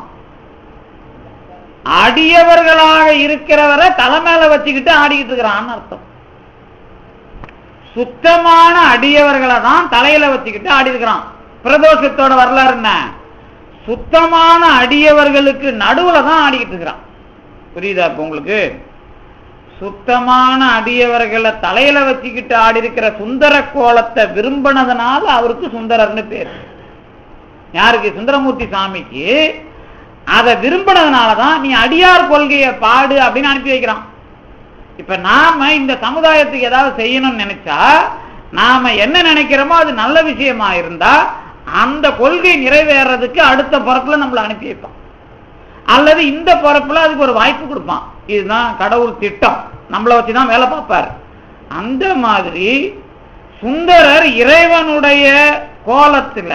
அடியவர்களாக இருக்கிறவரை தலைமையில வச்சுக்கிட்டு ஆடிக்கிட்டு இருக்கிறான்னு அர்த்தம். சுத்தமான அடியவர்களை தான் தலையில வச்சுக்கிட்டு ஆடி இருக்கிறான். பிரதோஷத்தோட வரலாறு என்ன? சுத்தமான அடியவர்களுக்கு நடுவுல தான் ஆடிக்கிட்டு இருக்கிறான். புரியுதா இப்ப உங்களுக்கு? சுத்தமான அடியவர்களை தலையில வச்சுக்கிட்டு ஆடி இருக்கிற சுந்தர கோலத்தை விரும்பினதுனால அவருக்கு சுந்தரர்னு பேர். யாருக்கு? சுந்தரமூர்த்தி சாமிக்கு. அதை விரும்பினதுனாலதான் நீ அடியார் கொள்கையை பாடு அப்படின்னு அனுப்பி வைக்கிறான். இப்ப நாம இந்த சமுதாயத்துக்கு ஏதாவது செய்யணும்னு நினைச்சா நாம என்ன நினைக்கிறோமோ அது நல்ல விஷயமா இருந்தா அந்த கொள்கை நிறைவேறதுக்கு அடுத்த பொறுப்புல நம்மளை அனுப்பி வைப்பான், அல்லது இந்த பொறுப்புல அதுக்கு ஒரு வாய்ப்பு கொடுப்பான். இதுதான் கடவுள் திட்டம். நம்மளை வச்சுதான் வேலை பார்ப்பார். அந்த மாதிரி சுந்தரர் இறைவனுடைய கோலத்துல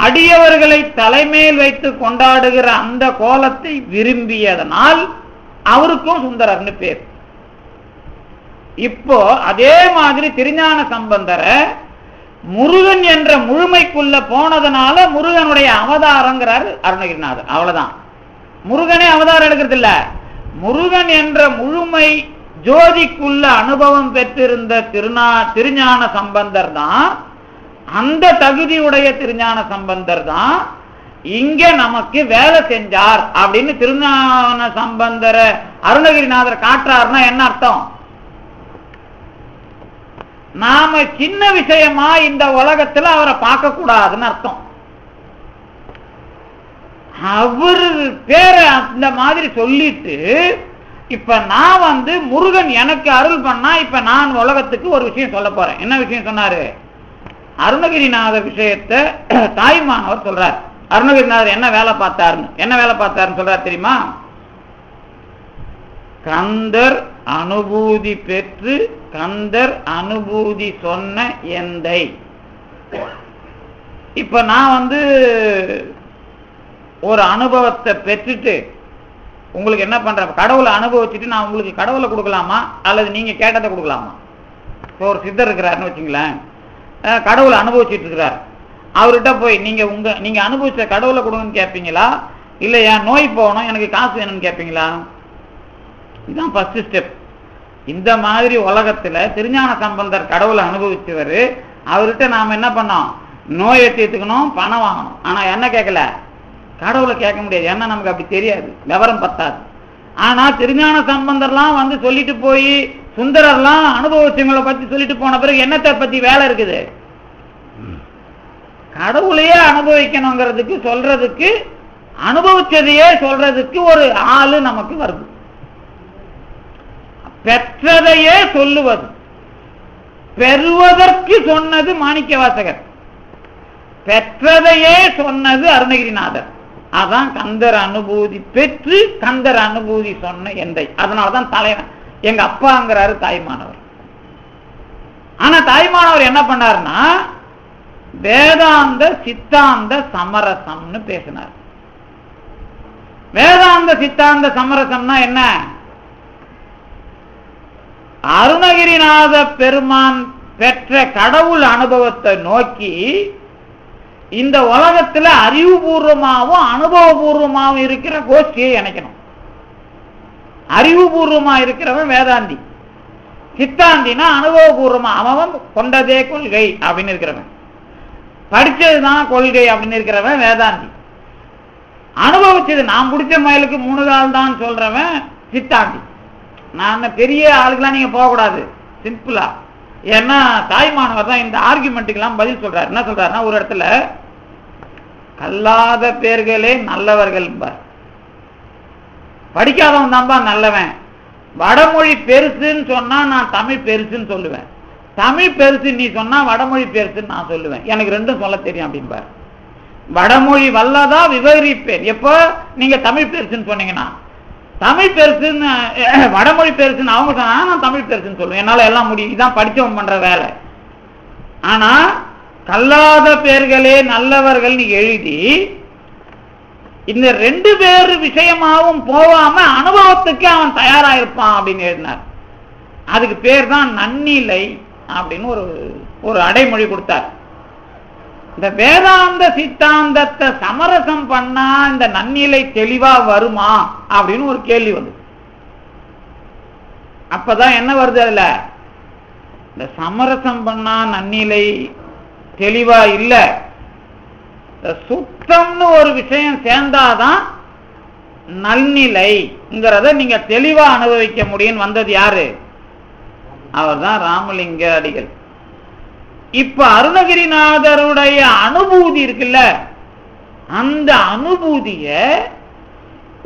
அடியவர்களை தலைமையில் வைத்து கொண்டாடுகிற அந்த கோலத்தை விரும்பியதனால் அவருக்கும் சுந்தரர்னு பேர். இப்போ அதே மாதிரி திருஞான சம்பந்தரை முருகன் என்ற முழுமைக்குள்ள போனதுனால முருகனுடைய அவதாரங்கிறாரு அருணகிரிநாதர். அவ்வளவுதான். முருகனே அவதாரம் எடுக்கிறது இல்ல, முருகன் என்ற முழுமை ஜோதிக்குள்ள அனுபவம் பெற்றிருந்த திருஞான சம்பந்தர் தான், அந்த தகுதியுடைய திருஞான சம்பந்தர் தான் இங்க நமக்கு வேலை செஞ்சார் அப்படின்னு திருஞான சம்பந்தரை அருணகிரிநாதர் காட்டுறாருன்னா என்ன அர்த்தம்? நாம சின்ன விஷயமா இந்த உலகத்துல அவரை பார்க்க கூடாதுன்னு அர்த்தம். அவரு பேரை அந்த மாதிரி சொல்லிட்டு இப்ப நான் முருகன் எனக்கு அருள் பண்ணா இப்ப நான் உலகத்துக்கு ஒரு விஷயம் சொல்ல போறேன். என்ன விஷயம் சொன்னாரு? அருணகிரிநாதர் விஷயத்தை தாய்மானவர் சொல்றார். அருணகிரிநாதர் என்ன வேலை பார்த்தாருன்னு சொல்றார் தெரியுமா? கந்தர் அனுபூதி பெற்று கந்தர் அனுபூதி சொன்ன எந்தை. இப்ப நான் ஒரு அனுபவத்தை பெற்றுட்டு உங்களுக்கு என்ன பண்றேன்? கடவுளை அனுபவிச்சுட்டு நான் உங்களுக்கு கடவுளை கொடுக்கலாமா அல்லது நீங்க கேட்டதை கொடுக்கலாமா? இப்போ ஒரு சித்தர் இருக்கிறாருன்னு வச்சுங்களேன், கடவுளை அனுபவிச்சுட்டு இருக்கிறார். அவர்கிட்ட போய் நீங்க அனுபவிச்ச கடவுளை கொடுங்கன்னு கேட்பீங்களா, இல்ல என் நோய் போகணும் எனக்கு காசு வேணும்னு கேட்பீங்களா? இதுதான் ஃபர்ஸ்ட் ஸ்டெப். இந்த மாதிரி உலகத்துல திருஞான சம்பந்தர் கடவுளை அனுபவிச்சவர். அவர்கிட்ட நாம என்ன பண்ணோம்? நோயை தீர்த்துக்கணும், பணம் வாங்கணும். ஆனா என்ன கேட்கல? கடவுளை கேட்க முடியாது. ஏன்னா நமக்கு அப்படி தெரியாது, விவரம் பத்தாது. ஆனா திருஞான சம்பந்தர்லாம் சொல்லிட்டு போய் சுந்தரர்லாம் அனுபவிச்சவங்களை பத்தி சொல்லிட்டு போன பிறகு என்னத்தை பத்தி வேலை இருக்குது? கடவுளையே அனுபவிக்கணுங்கிறதுக்கு சொல்றதுக்கு, அனுபவிச்சதையே சொல்றதுக்கு ஒரு ஆளு நமக்கு வருது. பெற்றதையே சொல்லுவது, பெறுவதற்கு சொன்னது மாணிக்க வாசகர், பெற்றதையே சொன்னது அருணகிரிநாதர். அதான் கந்தர் அனுபூதி பெற்று கந்தர் அனுபூதி சொன்ன எந்தை. அதனாலதான் தலைவன் எங்க அப்பாங்கிறாரு தாய்மானவர். ஆனா தாய்மானவர் என்ன பண்ணாருன்னா வேதாந்த சித்தாந்த சமரசம்னு பேசினார். வேதாந்த சித்தாந்த சமரசம்னா என்ன? அருணகிரிநாத பெருமான் பெற்ற கடவுள் அனுபவத்தை நோக்கி இந்த உலகத்துல அறிவுபூர்வமாகவும் அனுபவபூர்வமாகவும் இருக்கிற கோஷ்டியை இணைக்கணும். அறிவுபூர்வமா இருக்கிறவன் வேதாந்தி, சித்தாந்தினா அனுபவபூர்வமா அவன் கொண்டதே கொள்கை அப்படின்னு இருக்கிறவன், படிச்சதுதான் கொள்கை அப்படின்னு இருக்கிறவன் வேதாந்தி. அனுபவிச்சது நான் பிடிச்ச மயிலுக்கு 3 கால் தான் சொல்றவன் சித்தாந்தி. நான் பெரிய ஆளுக்கெல்லாம் நீங்க போகக்கூடாது, சிம்பிளா. ஏன்னா தாய்மானவர் தான் இந்த ஆர்குமெண்ட்டுக்கெல்லாம் பதில் சொல்றாரு. என்ன சொல்றாருன்னா, ஒரு இடத்துல கல்லாத பேர்களே நல்லவர்கள், படிக்காதவன் தான்பா நல்லவன். வடமொழி பெருசுன்னு சொன்னா நான் தமிழ் பெருசுன்னு சொல்லுவேன், தமிழ் பெருசு நீ சொன்னா வடமொழி பெருசுன்னு நான் சொல்லுவேன். எனக்கு ரெண்டும் சொல்ல தெரியும் அப்படின்பார். வடமொழி வல்லதா விவரிப்பேன். எப்போ நீங்க தமிழ் பெருசுன்னு சொன்னீங்கன்னா, தமிழ் பெருசுன்னு வடமொழி பெருசுன்னு அவங்க சொன்னா நான் தமிழ் பெருசுன்னு சொல்லுவேன். என்னால எல்லாம் முடியும். இதான் படிச்சவன் பண்ற வேலை. ஆனா கல்லாத பேர்களே நல்லவர்கள் எழுதி இந்த ரெண்டு பேரு விஷயமாவும் போகாம அனுபவத்துக்கு அவன் தயாராயிருப்பான் அப்படின்னு எழுதினார். அதுக்கு பேர் தான் நன்னிலை அப்படின்னு ஒரு அடைமொழி கொடுத்தார். இந்த வேதாந்த சித்தாந்தத்தை சமரசம் பண்ணா இந்த நன்னிலை தெளிவா வருமா அப்படின்னு ஒரு கேள்வி வந்து, அப்பதான் என்ன வருது, அதுல இந்த சமரசம் பண்ணா நன்னிலை தெளிவா இல்ல, சுத்தம்னு ஒரு விஷயம் சேர்ந்தாதான் நல்நிலைங்கிறத நீங்க தெளிவா அனுபவிக்க முடியும் வந்தது யாரு? அவர் தான் ராமலிங்க அடிகள். இப்ப அருணகிரிநாதருடைய அனுபூதி இருக்குல்ல, அந்த அனுபூதிய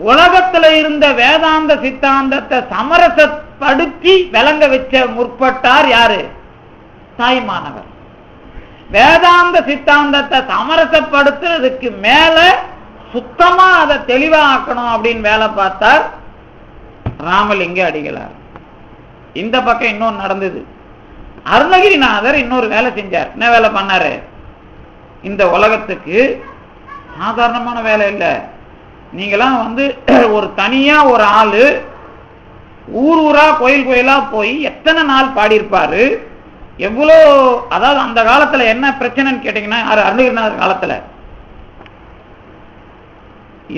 உலகத்துல இருந்த வேதாந்த சித்தாந்தத்தை சமரசப்படுத்தி விளங்க வச்ச முற்பட்டார் யாரு? தாய்மானவர். வேதாந்த சித்தாந்தத்தை சமரசப்படுத்துறதுக்கு மேல சுத்தமா அதை தெளிவா ஆக்கணும் அப்படின்னு வேலை பார்த்தார் ராமலிங்க அடிகளார். இந்த பக்கம் இன்னொன்று நடந்தது. அருணகிரிநாதர் இன்னொரு வேலை செஞ்சார். என்ன வேலை பண்ணாரு? இந்த உலகத்துக்கு சாதாரணமான வேலை இல்லை. நீங்களாம் ஒரு தனியா ஒரு ஆளு ஊர் ஊரா கோயில் கோயிலா போய் எத்தனை நாள் பாடியிருப்பாரு, எவ்வளோ. அதாவது அந்த காலத்துல என்ன பிரச்சனைன்னு கேட்டீங்கன்னா, அருணகிரிநாதர் காலத்துல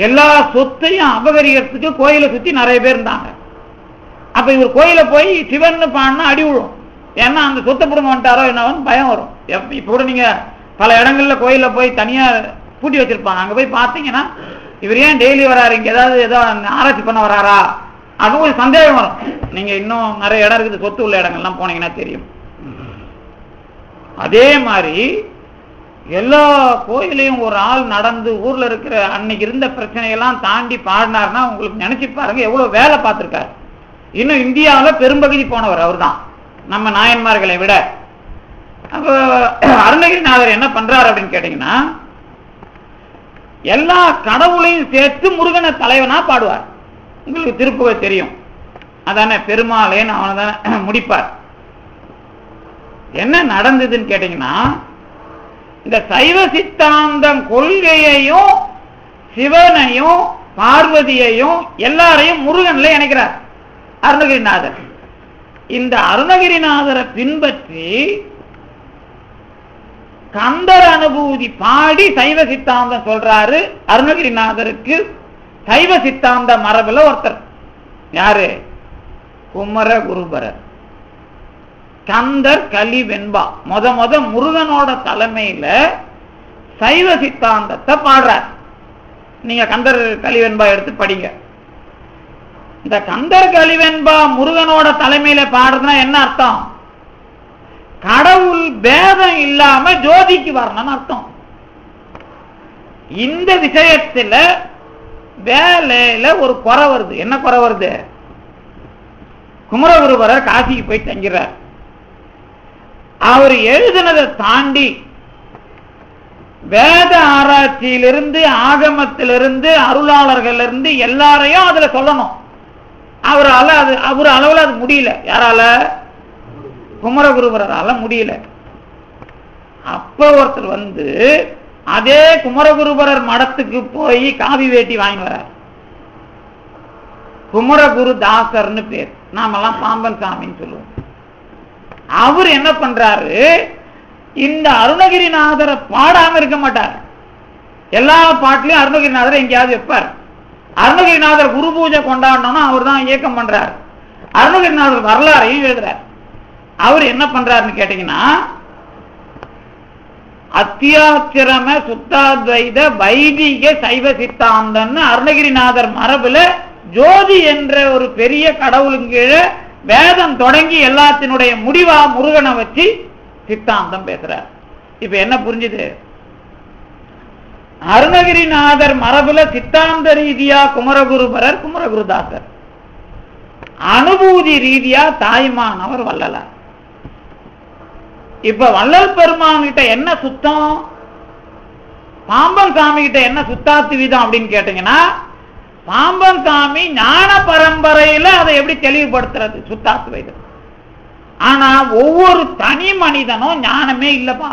எல்லா சொத்தையும் அபகரிக்கிறதுக்கு கோயிலை சுத்தி நிறைய பேர் இருந்தாங்க. அப்ப இவர் கோயில போய் சிவன் பாடினா அடி விழும். ஏன்னா அந்த சொத்தை பிடுங்க வந்துட்டாரோ என்னன்னு பயம் வரும். இப்ப கூட நீங்க பல இடங்கள்ல கோயில போய் தனியா பூட்டி வச்சிருப்பாங்க. அங்க போய் பாத்தீங்கன்னா இவர் ஏன் டெய்லி வராரு, இங்க ஏதோ ஆராய்ச்சி பண்ண வராரா அது ஒரு சந்தேகம் வரும். நீங்க இன்னும் நிறைய இடம் இருக்குது, சொத்து உள்ள இடங்கள்லாம் போனீங்கன்னா தெரியும். அதே மாதிரி எல்லா கோயிலையும் ஒரு ஆள் நடந்து ஊர்ல இருக்கிற அன்னைக்கு இருந்த பிரச்சனையெல்லாம் தாண்டி பாடினார்னா உங்களுக்கு நினைச்சு பாருங்க எவ்வளவு வேலை பார்த்திருக்காரு. இன்னும் இந்தியாவில் பெரும்பகுதி போனவர் அவர் தான், நம்ம நாயன்மார்களை விட. அப்ப அருணகிரிநாதர் என்ன பண்றாரு அப்படின்னு கேட்டீங்கன்னா, எல்லா கடவுளையும் சேர்த்து முருகனை தலைவனா பாடுவார். உங்களுக்கு திருப்புகை தெரியும், அதானே பெருமாளேன்னு அவனை தானே முடிப்பார். என்ன நடந்ததுன்னு கேட்டீங்கன்னா, இந்த சைவ சித்தாந்தம் கொள்கையையும் சிவனையும் பார்வதியையும் எல்லாரையும் முருகன்ல இணைக்கிறார் அருணகிரிநாதர். இந்த அருணகிரிநாதரை பின்பற்றி கந்தர் அனுபூதி பாடி சைவ சித்தாந்தம் சொல்றாரு. அருணகிரிநாதருக்கு சைவ சித்தாந்த மரபுல ஒருத்தர் யாரு? குமர குருபரர். கந்தர் கலி வெண்பா முத முருகனோட தலைமையில சைவ சித்தாந்தத்தை பாடுறார். நீங்க கந்தர் கலி வெண்பா எடுத்து படிங்க. இந்த கந்தர் கலி வெண்பா முருகனோட தலைமையில பாடுறதுன்னா என்ன அர்த்தம்? கடவுள் பேதம் இல்லாம ஜோதிக்கு வரணும்னு அர்த்தம். இந்த விஷயத்துல வேலையில ஒரு குறை வருது. என்ன குறை வருது? குமரகுருபரர் காசிக்கு போய் தங்கிறார். அவர் எழுதினதை தாண்டி வேத ஆராய்ச்சியிலிருந்து ஆகமத்திலிருந்து அருளாளர்கள் இருந்து எல்லாரையும் அதுல சொல்லணும். அவர் அளவுல அது முடியல. யாரால? குமரகுருபரால முடியல. அப்ப ஒருத்தர் அதே குமரகுருபரர் மடத்துக்கு போய் காவி வேட்டி வாங்கி வரார். குமரகுரு தாசர்னு பேர், நாமெல்லாம் பாம்பன் சாமின்னு சொல்லுவோம். அவர் என்ன பண்றாரு? இந்த அருணகிரிநாதரை பாடாம இருக்க மாட்டார். எல்லா பாட்டிலையும் அருணகிரிநாதரை எங்கேயாவது வைப்பார். அருணகிரிநாதர் குரு பூஜை கொண்டாடணும்னா அவர் தான் இயக்கம் பண்றார். அருணகிரிநாதர் வரலாறையும் எழுதுறார். அவர் என்ன பண்றாருன்னு கேட்டீங்கன்னா, அத்தியாச்சிரம சுத்தாத்வைத வைதிக சைவ சித்தாந்தம்னு அருணகிரிநாதர் மரபுல ஜோதி என்ற ஒரு பெரிய கடவுளுக்கு கீழே வேதம் தொடங்கி எல்லாத்தினுடைய முடிவா முருகனை வச்சு சித்தாந்தம் பேசுறார். இப்ப என்ன புரிஞ்சுது? அருணகிரிநாதர் மரபுல சித்தாந்த ரீதியா குமரகுருபரர், குமரகுருதாசர், அனுபூதி ரீதியா தாய்மானவர் வள்ளலார். இப்ப வள்ளல் பெருமான் கிட்ட என்ன சுத்தம், பாம்பன் சாமி கிட்ட என்ன சுத்தாத்து வீதம் அப்படின்னு கேட்டீங்கன்னா, பாம்பன் சாமி ஞான பரம்பரையில அதை எப்படி தெளிவுபடுத்துறது? சுத்தாத்து வைதம். ஆனா ஒவ்வொரு தனி மனிதனும் ஞானமே இல்லப்பா,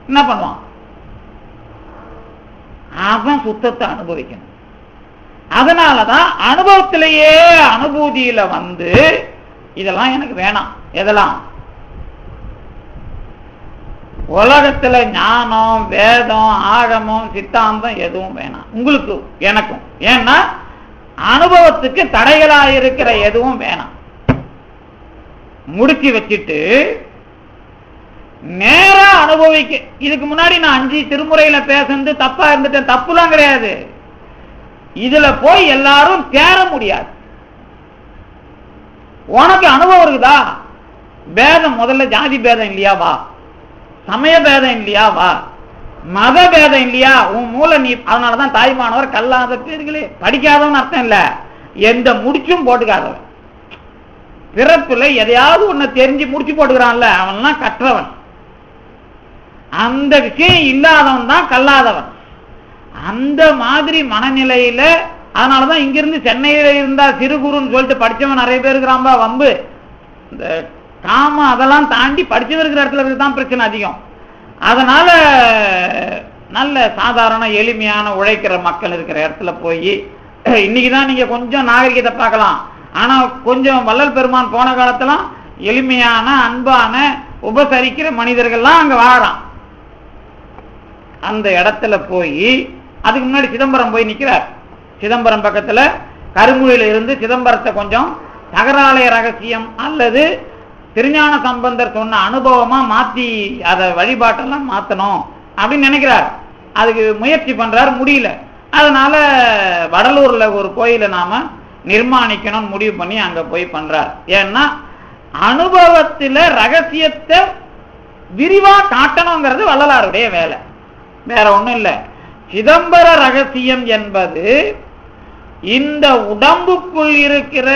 என்ன பண்ணுவான்? அவன் சுத்தத்தை அனுபவிக்கணும். அதனாலதான் அனுபவத்திலேயே அனுபூதியில வந்து இதெல்லாம் எனக்கு வேணாம். எதெல்லாம் உலகத்துல ஞானம், வேதம், ஆகமம், சித்தாந்தம் எதுவும் வேணாம் உங்களுக்கு எனக்கும். ஏன்னா அனுபவத்துக்கு தடைகளா இருக்கிற எதுவும் வேணாம். முடிச்சு வச்சுட்டு நேரா அனுபவிக்க. இதுக்கு முன்னாடி நான் 5 திருமுறையில பேசுறது தப்பா இருந்துட்டேன், தப்புலாம் கிடையாது. இதுல போய் எல்லாரும் தேர முடியாது. உனக்கு அனுபவம் இருக்குதா? பேதம் முதல்ல ஜாதி பேதம் இல்லையா வா, சமய பேதம் இல்லையா வா, மத பேதம் இல்லையா உன் மூல நீ. அதனாலதான் தாய்மானவர் கல்லாத பேர்களே, படிக்காதவன் அர்த்தம் இல்ல, எந்த முடிச்சும் போட்டுக்காதவன். பிறப்புல எதையாவது ஒண்ணு தெரிஞ்சு முடிச்சு போட்டுக்கிறான்ல அவன்லாம் கற்றவன். அந்த விஷயம் இல்லாதவன் தான் கல்லாதவன். அந்த மாதிரி மனநிலையில அதனாலதான் இங்கிருந்து சென்னையில இருந்தா சிறு குருன்னு சொல்லிட்டு படிச்சவன் நிறைய பேர் இருக்கிறான்பா வம்பு. இந்த காம அதெல்லாம் தாண்டி படிச்சவர் இருக்கிற இடத்துல தான் பிரச்சனை அதிகம். அதனால நல்ல சாதாரண எளிமையான உழைக்கிற மக்கள் இருக்கிற இடத்துல போய் இன்னைக்குதான் நீங்க கொஞ்சம் நாகரிகத்தை பார்க்கலாம். ஆனா கொஞ்சம் வள்ளல் பெருமான் போன காலத்துல எளிமையான அன்பான உபசரிக்கிற மனிதர்கள்லாம் அங்க வாழறான். அந்த இடத்துல போய் அதுக்கு முன்னாடி சிதம்பரம் போய் நிக்கிறார். சிதம்பரம் பக்கத்துல கருங்குழியில இருந்து சிதம்பரத்தை கொஞ்சம் தகராலய ரகசியம் அல்லது திருஞான சம்பந்தர் சொன்ன அனுபவமா மாத்தி அதை வழிபாட்டெல்லாம் மாத்தணும் அப்படின்னு நினைக்கிறார். அதுக்கு முயற்சி பண்றாரு, முடியல. அதனால வடலூர்ல ஒரு கோயிலை நாம நிர்மாணிக்கணும்னு முடிவு பண்ணி அங்க போய் பண்றார். ஏன்னா அனுபவத்துல ரகசியத்தை விரிவா காட்டணுங்கிறது வள்ளலாருடைய வேலை, வேற ஒண்ணும் இல்லை. சிதம்பர ரகசியம் என்பது இந்த உடம்புக்குள் இருக்கிற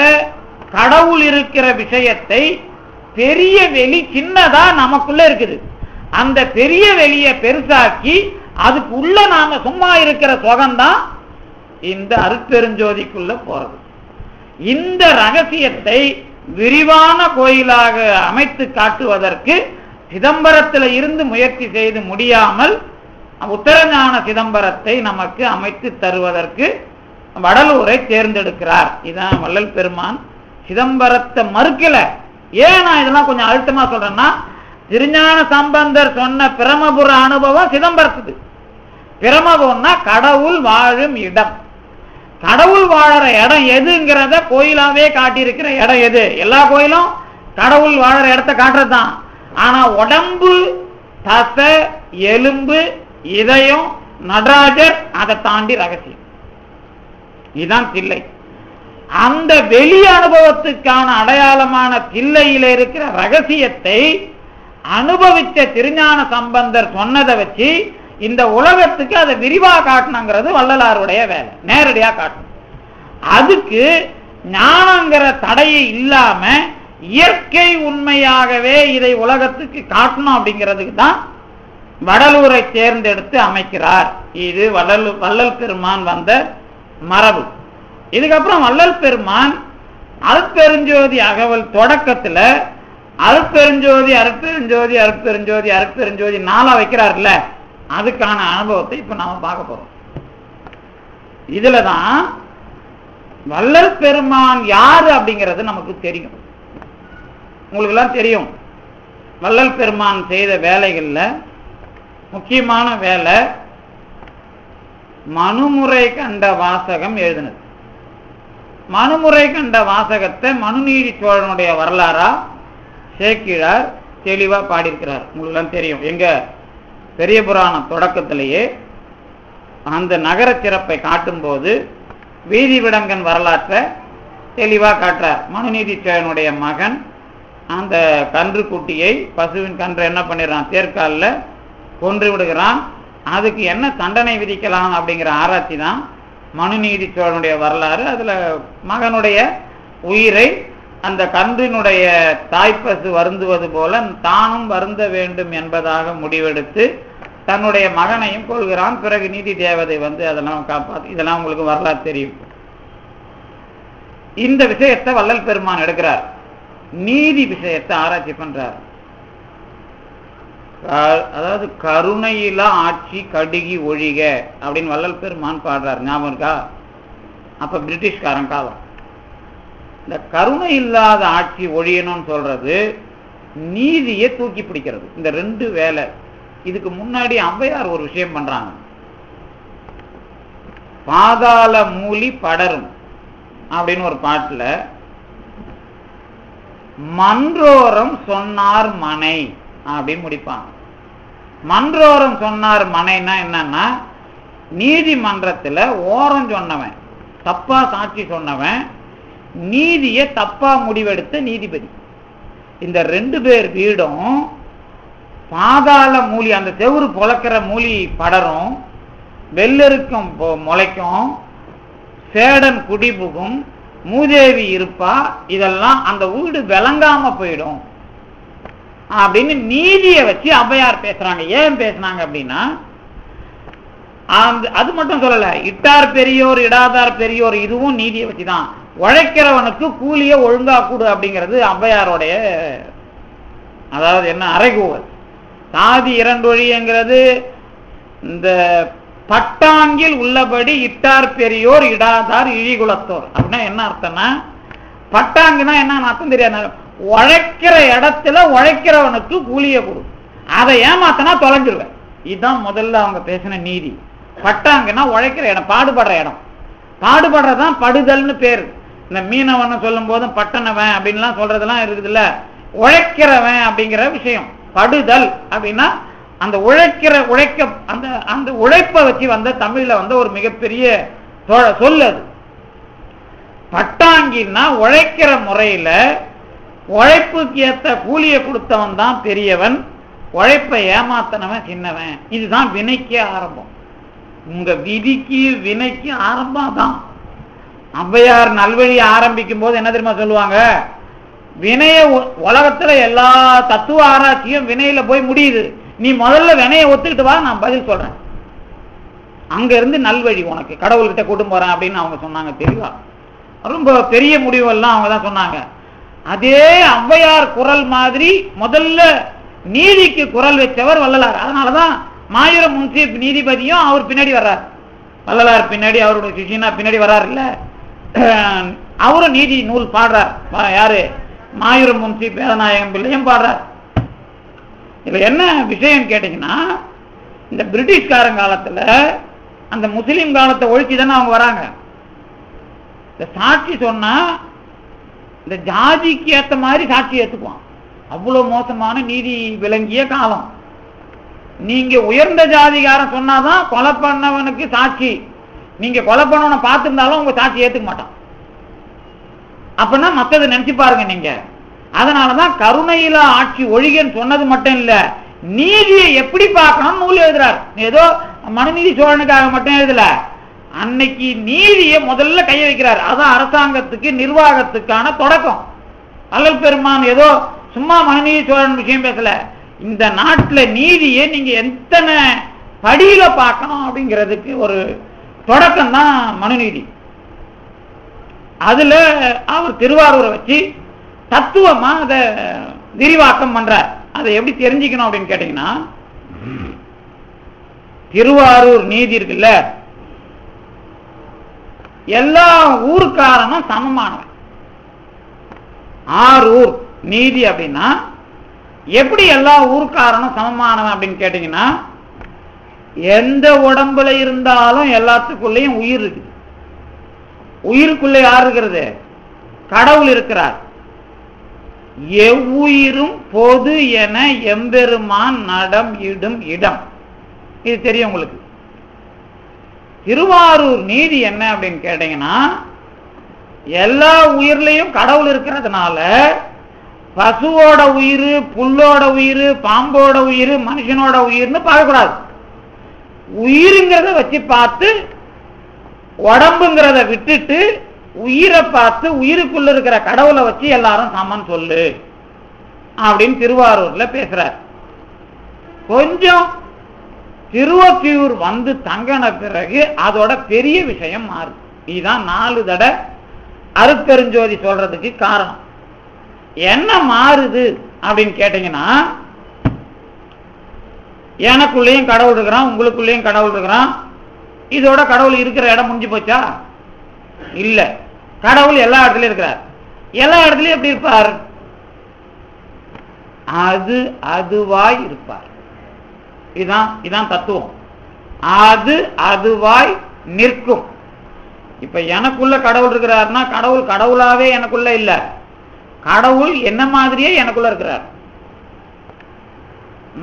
கடவுள் இருக்கிற விஷயத்தை பெரிய வெளி சின்னதா நமக்குள்ள இருக்குது. அந்த பெரிய வெளியை பெருசாக்கி அதுக்குள்ள நாம சும்மா இருக்கிற சுகம்தான் இந்த அருட்பெருஞ்சோதிக்குள்ள போறது. இந்த ரகசியத்தை விரிவான கோயிலாக அமைத்து காட்டுவதற்கு சிதம்பரத்தில் இருந்து முயற்சி செய்து முடியாமல் உத்தரஞான சிதம்பரத்தை நமக்கு அமைத்து தருவதற்கு வடலூரை தேர்ந்தெடுக்கிறார். இதான் வள்ளல் பெருமான் சிதம்பரத்தை மறுக்கல. ஏன் நான் இதெல்லாம் கொஞ்சம் அழுத்தமா சொல்றேன்னா, திருஞான சம்பந்தர் சொன்ன பிரமபுர அனுபவம் சிதம்பரத்துக்கு. பிரமபுரம்னா கடவுள் வாழும் இடம். கடவுள் வாழற இடம் எதுங்கிறத கோயிலாவே காட்டியிருக்கிற இடம் எது? எல்லா கோயிலும் கடவுள் வாழற இடத்தை காட்டுறதுதான். ஆனா உடம்பு, தசை, எலும்பு, இதயம், நடராஜர், அதை தாண்டி ரகசியம். இதுதான் தில்லை. அந்த வெளி அனுபவத்துக்கான அடையாளமான தில்லையில இருக்கிற ரகசியத்தை அனுபவிச்ச திருஞான சம்பந்தர் சொன்னதை வச்சு இந்த உலகத்துக்கு அதை விரிவா காட்டணுங்கிறது வள்ளலாருடைய வேலை, நேரடியா காட்டணும். அதுக்கு ஞானங்கிற தடையை இல்லாம இயற்கை உண்மையாகவே இதை உலகத்துக்கு காட்டணும் அப்படிங்கிறதுக்கு தான் வடலூரை தேர்ந்தெடுத்து அமைக்கிறார். இது வள்ளல் பெருமான் வந்த மரபு. இதுக்கப்புறம் வள்ளல் பெருமான் அருட்பெருஞ்சோதி அகவல் தொடக்கத்துல அருட்பெருஞ்சோதி அருட்பெருஞ்சோதி அருட்பெருஞ்சோதி அருட்பெருஞ்சோதி 4 வைக்கிறார்ல, அதுக்கான அனுபவத்தை இப்ப நாம பார்க்க போறோம். இதுலதான் வள்ளல் பெருமான் யாரு அப்படிங்கிறது நமக்கு தெரியும். உங்களுக்கு எல்லாம் தெரியும், வள்ளல் பெருமான் செய்த வேலைகள்ல முக்கியமான வேலை மனுமுறை கண்ட வாசகம் எழுதினது. மனுமுறை கண்ட வாசகத்தை மனுநீதி சோழனுடைய வரலாறா சேக்கிழார் தெளிவா பாடியிருக்கிறார். உங்களுக்கு தெரியும், எங்க பெரிய புராணம் தொடக்கத்திலேயே அந்த நகர சிறப்பை காட்டும் போது வீதி விடங்கன் வரலாற்றை தெளிவா காட்டுறார். மனுநீதி சோழனுடைய மகன் அந்த கன்று குட்டியை, பசுவின் கன்று என்ன பண்ணிடுறான், தேர்காலில் கொன்று விடுகிறான். அதுக்கு என்ன தண்டனை விதிக்கலாம் அப்படிங்கிற ஆராய்ச்சி தான் மனுநீதி சோழனுடைய வரலாறு. அதுல மகனுடைய உயிரை அந்த கன்றினுடைய தாய்ப்பசு வருந்துவது போல தானும் வருந்த வேண்டும் என்பதாக முடிவெடுத்து தன்னுடைய மகனையும் கொள்கிறான். பிறகு நீதி தேவதை வந்து அதெல்லாம் காப்பாற்று. இதெல்லாம் உங்களுக்கு வரலாறு தெரியும். இந்த விஷயத்தை வள்ளல் பெருமான் எடுக்கிறார். நீதி விஷயத்தை ஆராய்ச்சி பண்றார். அதாவது கருணையில ஆட்சி கடுகி ஒழிக அப்படின்னு வள்ளல் பெருமான் பாடுறார். ஞாபகம் இருக்கா? அப்ப பிரிட்டிஷ்காரன் காலம். இந்த கருணை இல்லாத ஆட்சி ஒழியணும்னு சொல்றது நீதியை தூக்கி பிடிக்கிறது. இந்த ரெண்டு வேலை. இதுக்கு முன்னாடி ஔவையார் ஒரு விஷயம் பண்றாங்க. பாதாள மூலி படரும் அப்படின்னு ஒரு பாட்டுல மன்றோரம் சொன்னார் மனை அப்படின்னு முடிப்பாங்க. மன்றோரம் சொன்னார் மனைன்னா என்னன்னா, நீதிமன்றத்துல ஓரம் சொன்னவன், தப்பா சாட்சி சொன்னவன், நீதியை தப்பா முடிவெடுத்த நீதிபதி. இந்த ரெண்டு பேர் வீடும் பாதாள மூலி, அந்த செவுறு பொழக்கிற மூலி படரும், வெள்ளருக்கும் முளைக்கும், சேடன் குடிபுகும், மூதேவி இருப்பா, இதெல்லாம் அந்த வீடு விளங்காம போயிடும் அப்படின்னு நீதியை வச்சு ஔவையார் பேசுறாங்க. ஏன் பேசுனாங்க அப்படின்னா, அது மட்டும் சொல்லல, இட்டார் பெரியோர் இடாதார் பெரியோர், இதுவும் நீதியை வச்சுதான். உழைக்கிறவனுக்கு கூலிய ஒழுங்கா கூடு அப்படிங்கிறது ஔவையாருடைய, அதாவது என்ன, அறைகூவல். சாதி இரண்டொழிங்கிறது இந்த பட்டாங்கில் உள்ளபடி இட்டார் பெரியோர் இடாதார் இழிகுலத்தோர் அப்படின்னா என்ன அர்த்தம்னா, பட்டாங்குனா என்ன அர்த்தம் தெரியாது. உழைக்கிற இடத்துல உழைக்கிறவனுக்கு கூலிய கொடு, அதை ஏமாத்தனா தொலைஞ்சிருவேன். இதுதான் முதல்ல அவங்க பேசின நீதி. பட்டாங்குன்னா உழைக்கிற இடம், பாடுபடுற இடம். பாடுபடுறதான் படுதல்னு பேர். இந்த மீனவன் சொல்லும் போதும் பட்டனவன் அப்படின்லாம் சொல்றதெல்லாம் இருக்குதுல்ல, உழைக்கிறவன் அப்படிங்கிற விஷயம். படுதல் அப்படின்னா அந்த உழைக்க அந்த உழைப்பை வச்சு வந்த தமிழ்ல வந்த ஒரு மிகப்பெரிய சொல் அது. பட்டாங்கின்னா உழைக்கிற முறையில உழைப்புக்கு ஏத்த கூலியை கொடுத்தவன் தான் பெரியவன், உழைப்பை ஏமாத்தனவன் சின்னவன். இதுதான் வினைக்கு ஆரம்பம். உங்க விதிக்கு வினைக்கு ஆரம்பம் தான். ஔவையார் நல்வழியை ஆரம்பிக்கும் போது என்ன தெரியுமா சொல்லுவாங்க, வினைய உலகத்துல எல்லா தத்துவ ஆராய்ச்சியும் வினையில போய் முடியுது, நீ முதல்ல வினையை ஒத்துக்கிட்டு வா, நான் பதில் சொல்றேன், அங்க இருந்து நல்வழி உனக்கு கடவுள்கிட்ட கூட்டு போறேன் அப்படின்னு அவங்க சொன்னாங்க. தெளிவா ரொம்ப பெரிய முடிவெல்லாம் அவங்க தான் சொன்னாங்க. அதே ஔவையார் குரல் மாதிரி முதல்ல நீதிக்கு குரல் வச்சவர் வள்ளலார். அதனாலதான் மாயூர முன்சீப் நீதிபதியும் அவர் பின்னாடி வர்றார். வள்ளலார் பின்னாடி அவருடைய சிஷியனா பின்னாடி வர்றார் இல்ல, அவரும் நீதி நூல் பாடுறார். யாரு? மாயூர முன்சீப் வேதநாயகம் பிள்ளையும் பாடுறார். இதுல என்ன விஷயம் கேட்டீங்கன்னா, இந்த பிரிட்டிஷ்காரன் காலத்துல அந்த முஸ்லீம் காலத்தை ஒழிச்சு தானே அவங்க வராங்க. இந்த சாட்சி சொன்னா இந்த ஜாதிக்கு ஏத்த மாதிரி சாட்சி ஏத்துக்குவான். அவ்வளவு மோசமான நீதி விளங்கிய காலம். நீங்க உயர்ந்த ஜாதிகாரன் சொன்னாதான் கொலை பண்ணவனுக்கு சாட்சி, நீங்க கொலை பண்ணவனை பார்த்திருந்தாலும் உங்க சாட்சி ஏத்துக்க மாட்டான். அப்படின்னா மத்ததை நினைச்சு பாருங்க நீங்க. அதனாலதான் கருணையில ஆட்சி ஒழிகன்னு சொன்னது மட்டும் இல்ல, நீதியை எப்படி பார்க்கணும் நூல் எழுதுறார். ஏதோ மனுநீதி சோழனுக்காக மட்டும் எழுதல, அன்னைக்கு நீதியை முதல்ல கைய வைக்கிறார். அதான் அரசாங்கத்துக்கு நிர்வாகத்துக்கான தொடக்கம். அல்லல் பெருமான் ஏதோ சும்மா மனுநீதி சோழன் விஷயம் பேசல, இந்த நாட்டுல நீதியை நீங்க எத்தனை படியில பார்க்கணும் அப்படிங்கிறதுக்கு ஒரு தொடக்கம் தான் மனுநீதி. அதுல அவர் திருவாரூரை வச்சு தத்துவமா அதை விரிவாக்கம் பண்றார். அதை எப்படி தெரிஞ்சுக்கணும் அப்படின்னு கேட்டீங்கன்னா, திருவாரூர் நீதி இருக்குல்ல, எல்லா ஊருக்காரனும் சமமானவன். ஆரூர் நீதி அப்படின்னா எப்படி எல்லா ஊருக்காரனும் சமமானவன் அப்படின்னு கேட்டீங்கன்னா, எந்த உடம்புல இருந்தாலும் எல்லாத்துக்குள்ளேயும் உயிர் இருக்குது. உயிருக்குள்ளே யார் இருக்கிறது? கடவுள் இருக்கிறார். எவ்வுயிரும் பொது என எம்பெருமான் நடம் இடும் இடம். இது தெரியும் உங்களுக்கு. திருவாரூர் நீதி என்ன அப்படின்னு கேட்டீங்கன்னா, எல்லா உயிர்லையும் கடவுள் இருக்கிறதுனால பசுவோட உயிர், புல்லோட உயிர், பாம்போட உயிர், மனுஷனோட உயிர்னு பார்க்கக்கூடாது. உயிருங்கிறத வச்சு பார்த்து, உடம்புங்கிறத விட்டுட்டு உயிரை பார்த்து உயிருக்குள்ள இருக்கிற கடவுளை வச்சு எல்லாரும் சமன் சொல்லு அப்படின்னு திருவாரூர்ல பேசுறார். கொஞ்சம் திருவொற்றியூர் வந்து தங்கின பிறகு அதோட பெரிய விஷயம் மாறுது. இதுதான் 4 தடவை அருட்பெருஞ்சோதி சொல்றதுக்கு காரணம். என்ன மாறுது அப்படின்னு கேட்டீங்கன்னா, எனக்குள்ளேயும் கடவுள் இருக்கிறான், உங்களுக்குள்ளேயும் கடவுள் இருக்கிறான், இதோட கடவுள் இருக்கிற இடம் முடிஞ்சு போச்சா? இல்ல. கடவுள் எல்லா இடத்துலயும் இருக்கிறார். எல்லா இடத்துலயும் எப்படி இருப்பார்? அதுவாய் இருப்பார். இதான் தத்துவம். அதுவாய் நிற்கும். இப்ப எனக்குள்ள கடவுள் இருக்கிறார்னா கடவுள் கடவுளாவே எனக்குள்ள இல்ல, கடவுள் என்ன மாதிரியே எனக்குள்ள இருக்கிறார்.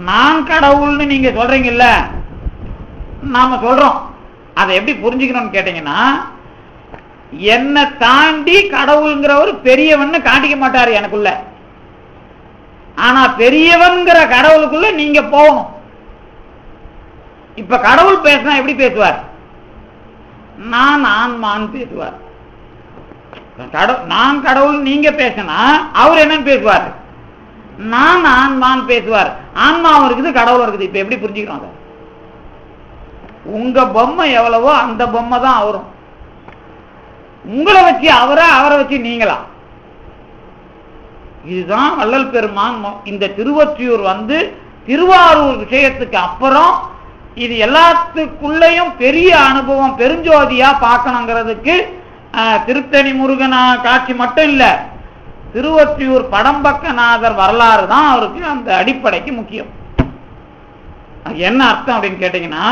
நான் கடவுள்னு நீங்க சொல்றீங்கல்ல, நாம சொல்றோம். அதை எப்படி புரிஞ்சுக்கணும்னு கேட்டீங்கன்னா, என்னை தாண்டி கடவுள்ங்கிறவர் பெரியவன்னு காட்டிக்க மாட்டாரு எனக்குள்ள. ஆனா பெரியவன்கிற கடவுளுக்குள்ள நீங்க போகணும். இப்ப கடவுள் பேசினா எப்படி பேசுவார்? நான் ஆன்மான்னு பேசுவார். நான் கடவுள் நீங்க பேசினா அவர் என்னன்னு பேசுவார்? நான் ஆன்மான்னு பேசுவார். ஆன்மாவும் இருக்குது, கடவுளும் இருக்குது. இப்ப எப்படி புரிஞ்சுக்கிறோம் அதை? உங்க பொம்மை எவ்வளவோ அந்த பொம்மை தான் அவரும். உங்களை வச்சு அவரை, அவரை வச்சு நீங்களா? இதுதான் வள்ளல் பெருமான் இந்த திருவொற்றியூர் திருவாரூர் விஷயத்துக்கு அப்புறம் இது எல்லாத்துக்குள்ளேயும் பெரிய அனுபவம், பெருஞ்சோதியா பார்க்கணுங்கிறதுக்கு திருத்தணி முருகன் காட்சி மட்டும் இல்ல, திருவொற்றியூர் படம்பக்கநாதர் வரலாறு தான் அவருக்கு அந்த அடிப்படைக்கு முக்கியம். என்ன அர்த்தம் அப்படின்னு கேட்டீங்கன்னா,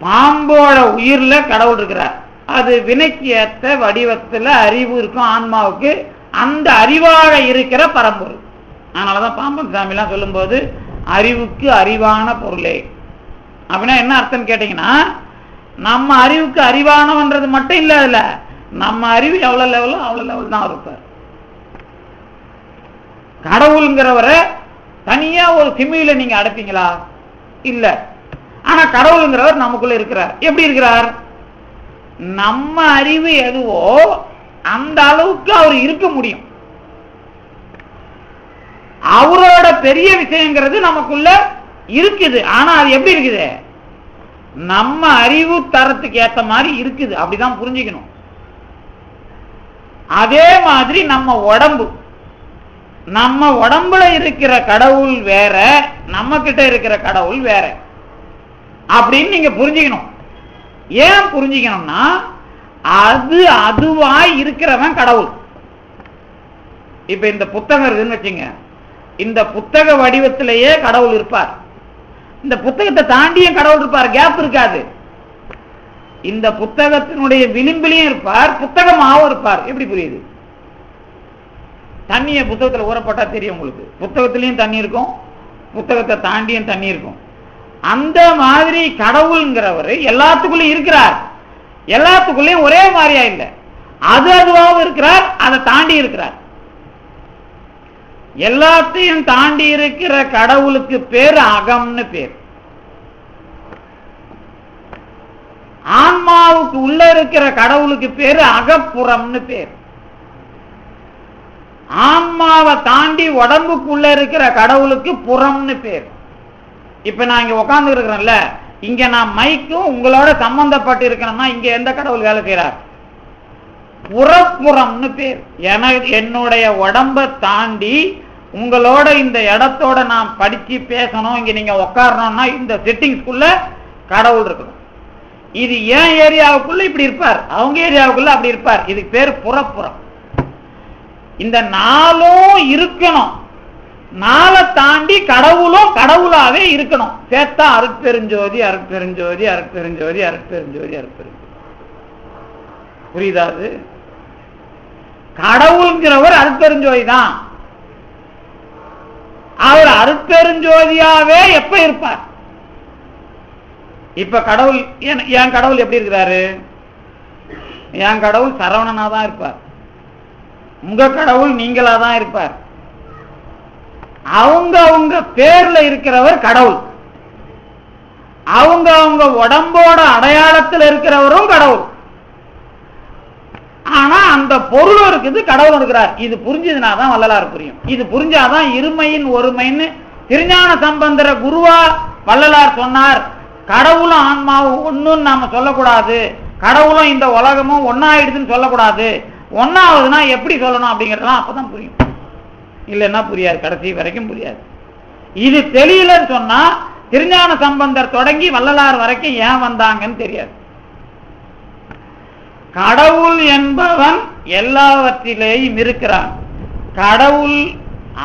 பாம்போட உயிர்ல கடவுள் இருக்கிறார். அது வினைக்கு ஏற்ற வடிவத்துல அறிவு இருக்கும் ஆன்மாவுக்கு. அந்த அறிவாக இருக்கிற பரம்பொருள். அதனாலதான் பாம்பன் சாமி எல்லாம் சொல்லும் போது அறிவுக்கு அறிவான பொருளே அப்படின்னா என்ன அர்த்தம் கேட்டீங்கன்னா, நம்ம அறிவுக்கு அறிவானவன்றது மட்டும் இல்ல, அதுல நம்ம அறிவு எவ்வளவு லெவலோ அவ்வளவு லெவல் தான் இருப்பார். கடவுளுங்கிறவரை தனியா ஒரு சிமியில நீங்க அடைப்பீங்களா? இல்ல. ஆனா கடவுளுங்கிறவர் நமக்குள்ள இருக்கிறார். எப்படி இருக்கிறார்? நம்ம அறிவு எதுவோ அந்த அளவுக்கு அவர் இருக்க முடியும். அவரோட பெரிய விஷயங்கிறது நமக்குள்ள இருக்குது. ஆனா அது எப்படி இருக்குது? நம்ம அறிவு தரத்துக்கு ஏத்த மாதிரி இருக்குது. அப்படிதான் புரிஞ்சுக்கணும். அதே மாதிரி நம்ம உடம்புல இருக்கிற கடவுள் வேற, நம்ம கிட்ட இருக்கிற கடவுள் வேற அப்படின்னு நீங்க புரிஞ்சுக்கணும். ஏன் புரிஞ்சுக்கணும்னா, அதுவாய் இருக்கிறவன் கடவுள். இப்ப இந்த புத்தகம் இருக்குன்னு வச்சுங்க, இந்த புத்தக வடிவத்திலேயே கடவுள் இருப்பார். இந்த புத்தகத்தை தாண்டியும் கடவுள் இருப்பார், கேப் இருக்காது. இந்த புத்தகத்தினுடைய விளிம்பிலையும் இருப்பார், புத்தகமாகவும் இருப்பார். எப்படி புரியுது? தண்ணிய புத்தகத்தில் ஊறப்பட்டா தெரியும் உங்களுக்கு. புத்தகத்திலையும் தண்ணி இருக்கும், புத்தகத்தை தாண்டியும் தண்ணி இருக்கும். அந்த மாதிரி கடவுள்ங்கிறவர் எல்லாத்துக்குள்ளயும் இருக்கிறார். எல்லாத்துக்குள்ளயும் ஒரே மாதிரியா இல்ல, அதுவாகவும் இருக்கிறார், அதை தாண்டி இருக்கிறார். எல்லாத்தையும் தாண்டி இருக்கிற கடவுளுக்கு பேரு அகம்னு பேர். ஆன்மாவுக்கு உள்ள இருக்கிற கடவுளுக்கு பேரு அகப்புறம்னு பேர். ஆன்மாவை தாண்டி உடம்புக்குள்ள இருக்கிற கடவுளுக்கு புறம்னு பேர். இப்ப நான் இங்க உட்கார்ந்து இருக்கிறேன்ல, இங்க நான் மைக்கும் உங்களோட சம்பந்தப்பட்டு இருக்கிறேன்னா இங்க எந்த கடவுள் வேலை செய்யறார்? புறப்புறம்னு பேர். என்னுடைய உடம்பை தாண்டி உங்களோட இந்த இடத்தோட நான் படிச்சு பேசணும், இங்க நீங்க உட்காரணும்னா இந்த செட்டிங்ஸ்குள்ள கடவுள் இருக்கணும். இது ஏன் ஏரியாவுக்குள்ள இப்படி இருப்பார், அவங்க ஏரியாவுக்குள்ள அப்படி இருப்பார். இதுக்கு பேர் புறப்புறம். இந்த நாளும் இருக்கணும். நாளை தாண்டி கடவுளும் கடவுளாவே இருக்கணும். சேர்த்தா அருட்பெருஞ்சோதி, அருட்பெருஞ்சோதி, அருட்பெருஞ்சோதி, அருட்பெருஞ்சோதி, அருட்பெருஞ்சோதி. புரியுதா? கடவுள்ங்கிறவர் அருட்பெருஞ்சோதி தான். அவர் அருட்பெருஞ்சோதியாவே எப்ப இருப்பார்? இப்ப கடவுள், என் கடவுள் எப்படி இருக்கிறாரு? என் கடவுள் சரவணனா தான் இருப்பார். உங்க கடவுள் நீங்களா தான் இருப்பார். அவங்க பேர்ல இருக்கிறவர் கடவுள். அவங்க உடம்போட அடையாளத்தில் இருக்கிறவரும் கடவுள். ஆனா அந்த பொருள் இருக்குது, கடவுள் இருக்கிறார். இது புரிஞ்சதுனாதான் வள்ளலார் புரியும். இது புரிஞ்சாதான் இருமையின் ஒருமைன்னு திருஞான சம்பந்தர குருவா வள்ளலார் சொன்னார். கடவுளும் ஆன்மாவும் ஒண்ணுன்னு நாம சொல்லக்கூடாது, கடவுளும் இந்த உலகமும் ஒன்னாயிடுதுன்னு சொல்லக்கூடாது. ஒன்னாவதுன்னா எப்படி சொல்லணும் அப்படிங்கறதெல்லாம் அப்பதான் புரியும். இல்லைன்னா புரியாது, கடைசி வரைக்கும் புரியாது. இது தெரியலன்னு சொன்னா திருஞான சம்பந்தர் தொடங்கி வள்ளலார் வரைக்கும் ஏன் வந்தாங்கன்னு தெரியாது. கடவுள் என்பவன் எல்லாவற்றிலேயும் இருக்கிறான். கடவுள்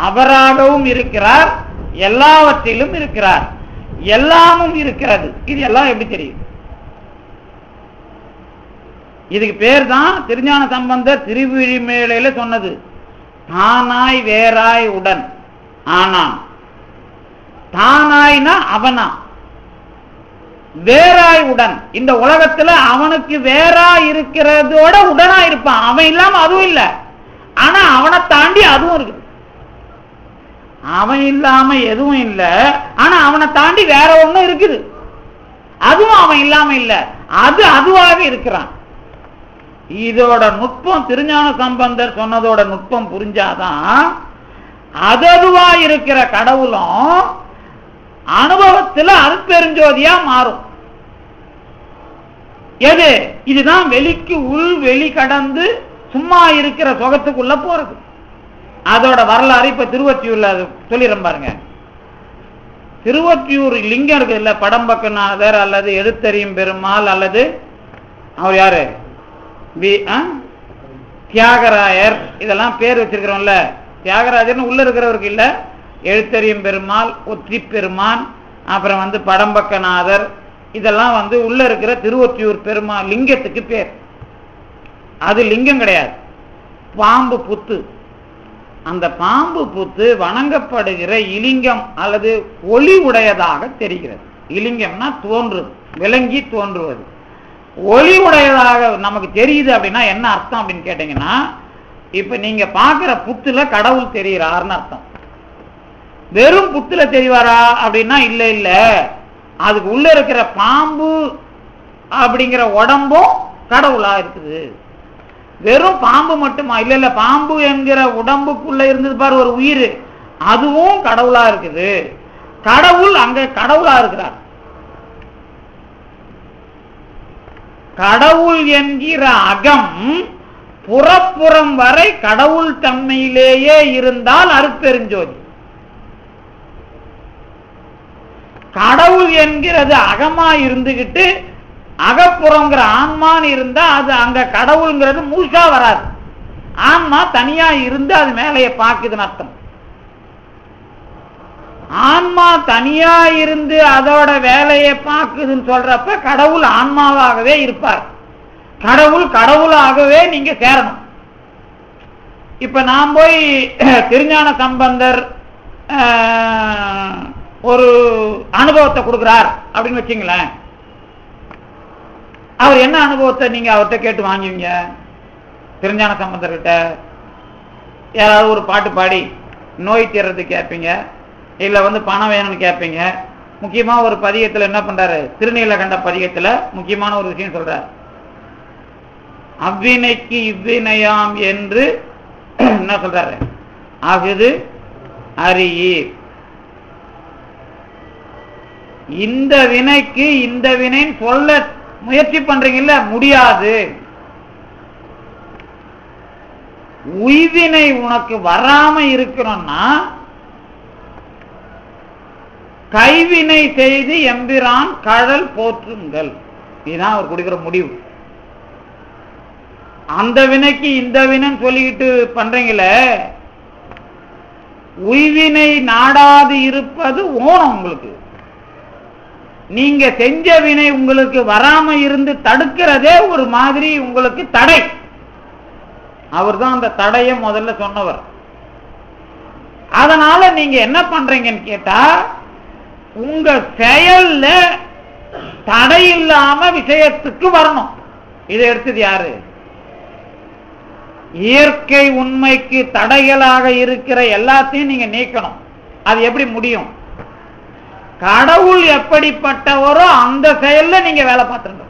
அவராகவும் இருக்கிறார், எல்லாவற்றிலும் இருக்கிறார், எல்லாமும் இருக்கிறது. இது எல்லாம் எப்படி தெரியும்? இதுக்கு பேர் தான் திருஞான சம்பந்தர் திருவிழிமேலையில சொன்னது, தானாய் வேறாய் உடன் ஆனான். தானாய்னா அவனா, வேறாய் உடன். இந்த உலகத்துல அவனுக்கு வேறாய் இருக்கிறதோட உடனா இருப்பான். அவன் இல்லாம அதுவும் இல்லை, ஆனா அவனை தாண்டி அதுவும் இருக்குது. அவன் இல்லாம எதுவும் இல்லை, ஆனா அவனை தாண்டி வேற ஒண்ணும் இருக்குது, அதுவும் அவன் இல்லாம இல்லை, அது அதுவாக இருக்கிறான். இதோட நுட்பம் திருஞான சம்பந்தர் சொன்னதோட நுட்பம் புரிஞ்சாதான் அதுவா இருக்கிற கடவுளும் அனுபவத்தில் அருட்பெருஞ்சோதியா மாறும். எது? இதுதான் வெளிக்கு உள் வெளி கடந்து சும்மா இருக்கிற சுகத்துக்குள்ள போறது. அதோட வரலாறு இப்ப திருவொற்றியூர்ல சொல்லிடுறேன் பாருங்க. திருவொற்றியூர் லிங்கம் இருக்கு இல்ல, படம்பக்கநாதர் அல்லது எழுத்தறியும் பெருமாள் அல்லது அவர் யாரு தியாகராயர், இதெல்லாம் பேர் வச்சிருக்கிறோம்ல. தியாகராஜர்னு உள்ள இருக்கிறவருக்கு இல்ல, எழுத்தறியும் பெருமாள், ஒற்றி பெருமான், அப்புறம் படம்பக்கநாதர், இதெல்லாம் உள்ள இருக்கிற திருவொற்றியூர் பெருமாள் லிங்கத்துக்கு பேர். அது லிங்கம் கிடையாது, பாம்பு புத்து. அந்த பாம்பு புத்து வணங்கப்படுகிற இலிங்கம் அல்லது ஒளி உடையதாக தெரிகிறது. இலிங்கம்னா தோன்றுவது, விளங்கி தோன்றுவது. ஒளி உடையதாக நமக்கு தெரியுது அப்படின்னா என்ன அர்த்தம் அப்படின்னு கேட்டீங்கன்னா, இப்ப நீங்க பாக்குற புத்துல கடவுள் தெரிகிறார்னு அர்த்தம். வெறும் புத்துல தெரிவாரா அப்படின்னா இல்ல இல்ல, அதுக்கு உள்ள இருக்கிற பாம்பு அப்படிங்கிற உடம்பும் கடவுளா இருக்குது. வெறும் பாம்பு மட்டுமா? இல்ல இல்ல, பாம்பு என்கிற உடம்புக்குள்ள இருந்தது பாரு ஒரு உயிர், அதுவும் கடவுளா இருக்குது. கடவுள் அங்க கடவுளா இருக்கிறார். கடவுள் என்கிற அகம் புறப்புறம் வரை கடவுள் தன்மையிலேயே இருந்தால் அருட்பெருஞ்சோதி. கடவுள் என்கிறது அகமா இருந்துகிட்டு அகப்புறங்கிற ஆன்மான்னு இருந்தா அது அங்க கடவுள்ங்கிறது முழுசா வராது. ஆன்மா தனியா இருந்து அது மேலைய பாக்குதுன்னு அர்த்தம். ஆன்மா தனியா இருந்து அதோட வேலையை பார்க்குதுன்னு சொல்றப்ப கடவுள் ஆன்மாவாகவே இருப்பார். கடவுள் கடவுளாகவே நீங்க சேரணும். இப்ப நான் போய் திருஞான சம்பந்தர் ஒரு அனுபவத்தை கொடுக்கிறார் அப்படின்னு வச்சுங்களேன், அவர் என்ன அனுபவத்தை நீங்க அவர்கிட்ட கேட்டு வாங்குவீங்க? திருஞான சம்பந்தர்கிட்ட யாராவது ஒரு பாட்டு பாடி நோய் தீர்றது கேட்பீங்க, இல்ல பணம் வேணும்னு கேட்பீங்க. முக்கியமா ஒரு பதிகத்துல என்ன பண்றாரு, திருநீலகண்ட பதிகத்துல முக்கியமான ஒரு விஷயம் சொல்றார். அவ்வினைக்கு இவ்வினையாம் என்று என்ன சொல்றாரு, அகுது அறியீர். இந்த வினைக்கு இந்த வினைன்னு சொல்ல முயற்சி பண்றீங்கல்ல, முடியாது. உய்வினை உனக்கு வராம இருக்கணும்னா கைவினை செய்து எம்பிரான் கடல் போற்றுங்கள். இதுதான் அவர் கொடுக்கிற முடிவு. அந்த வினைக்கு இந்த வினைன்னு சொல்லிக்கிட்டு பண்றீங்களே, உய்வினை நாடாது இருப்பது ஓணம். உங்களுக்கு நீங்க செஞ்ச வினை உங்களுக்கு வராம இருந்து தடுக்கிறதே ஒரு மாதிரி உங்களுக்கு தடை. அவர் தான் அந்த தடையை முதல்ல சொன்னவர். அதனால நீங்க என்ன பண்றீங்கன்னு கேட்டா, உங்க செயல்ல தடை இல்லாம விஷயத்துக்கு வரணும். இதை எடுத்தது யாரு? இயற்கை உண்மைக்கு தடைகளாக இருக்கிற எல்லாத்தையும் நீங்க நீக்கணும். அது எப்படி முடியும்? கடவுள் எப்படிப்பட்டவரோ அந்த செயல்ல நீங்க வேலை பார்த்துருங்க.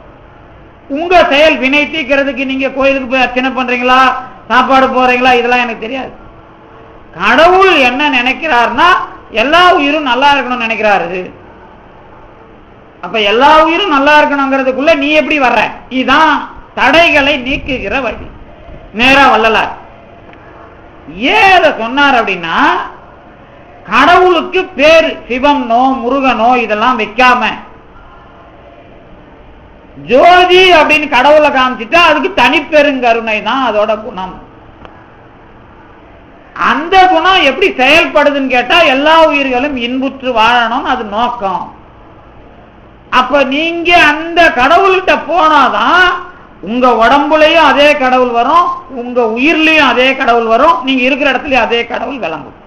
உங்க செயல் வினை தீர்க்கிறதுக்கு நீங்க கோயிலுக்கு போய் அர்ச்சனை பண்றீங்களா, சாப்பாடு போறீங்களா, இதெல்லாம் எனக்கு தெரியாது. கடவுள் என்ன நினைக்கிறார்னா எல்லா உயிரும் நல்லா இருக்கணும்னு நினைக்கிறாரு. அப்ப எல்லா உயிரும் நல்லா இருக்கணுங்கிறதுக்குள்ள நீ எப்படி வர்ற? இதுதான் தடைகளை நீக்குகிற வழி. நேரா வள்ளலார் ஏன் அதை சொன்னார் அப்படின்னா, கடவுளுக்கு பேரு சிவம்னோ முருகனோ இதெல்லாம் வைக்காம ஜோதி அப்படின்னு கடவுளை காமிச்சிட்டா அதுக்கு தனிப்பெருங்கருணை தான் அதோட குணம். அந்த குணம் எப்படி செயல்படுதுன்னு கேட்டா எல்லா உயிர்களும் இன்புற்று வாழணும், அது நோக்கம். அப்ப நீங்க அந்த கடவுள்கிட்ட போனாதான் உங்க உடம்புலயும் அதே கடவுள் வரும், உங்க உயிர்லயும் அதே கடவுள் வரும், நீங்க இருக்கிற இடத்துலயும் அதே கடவுள் விளங்கும்.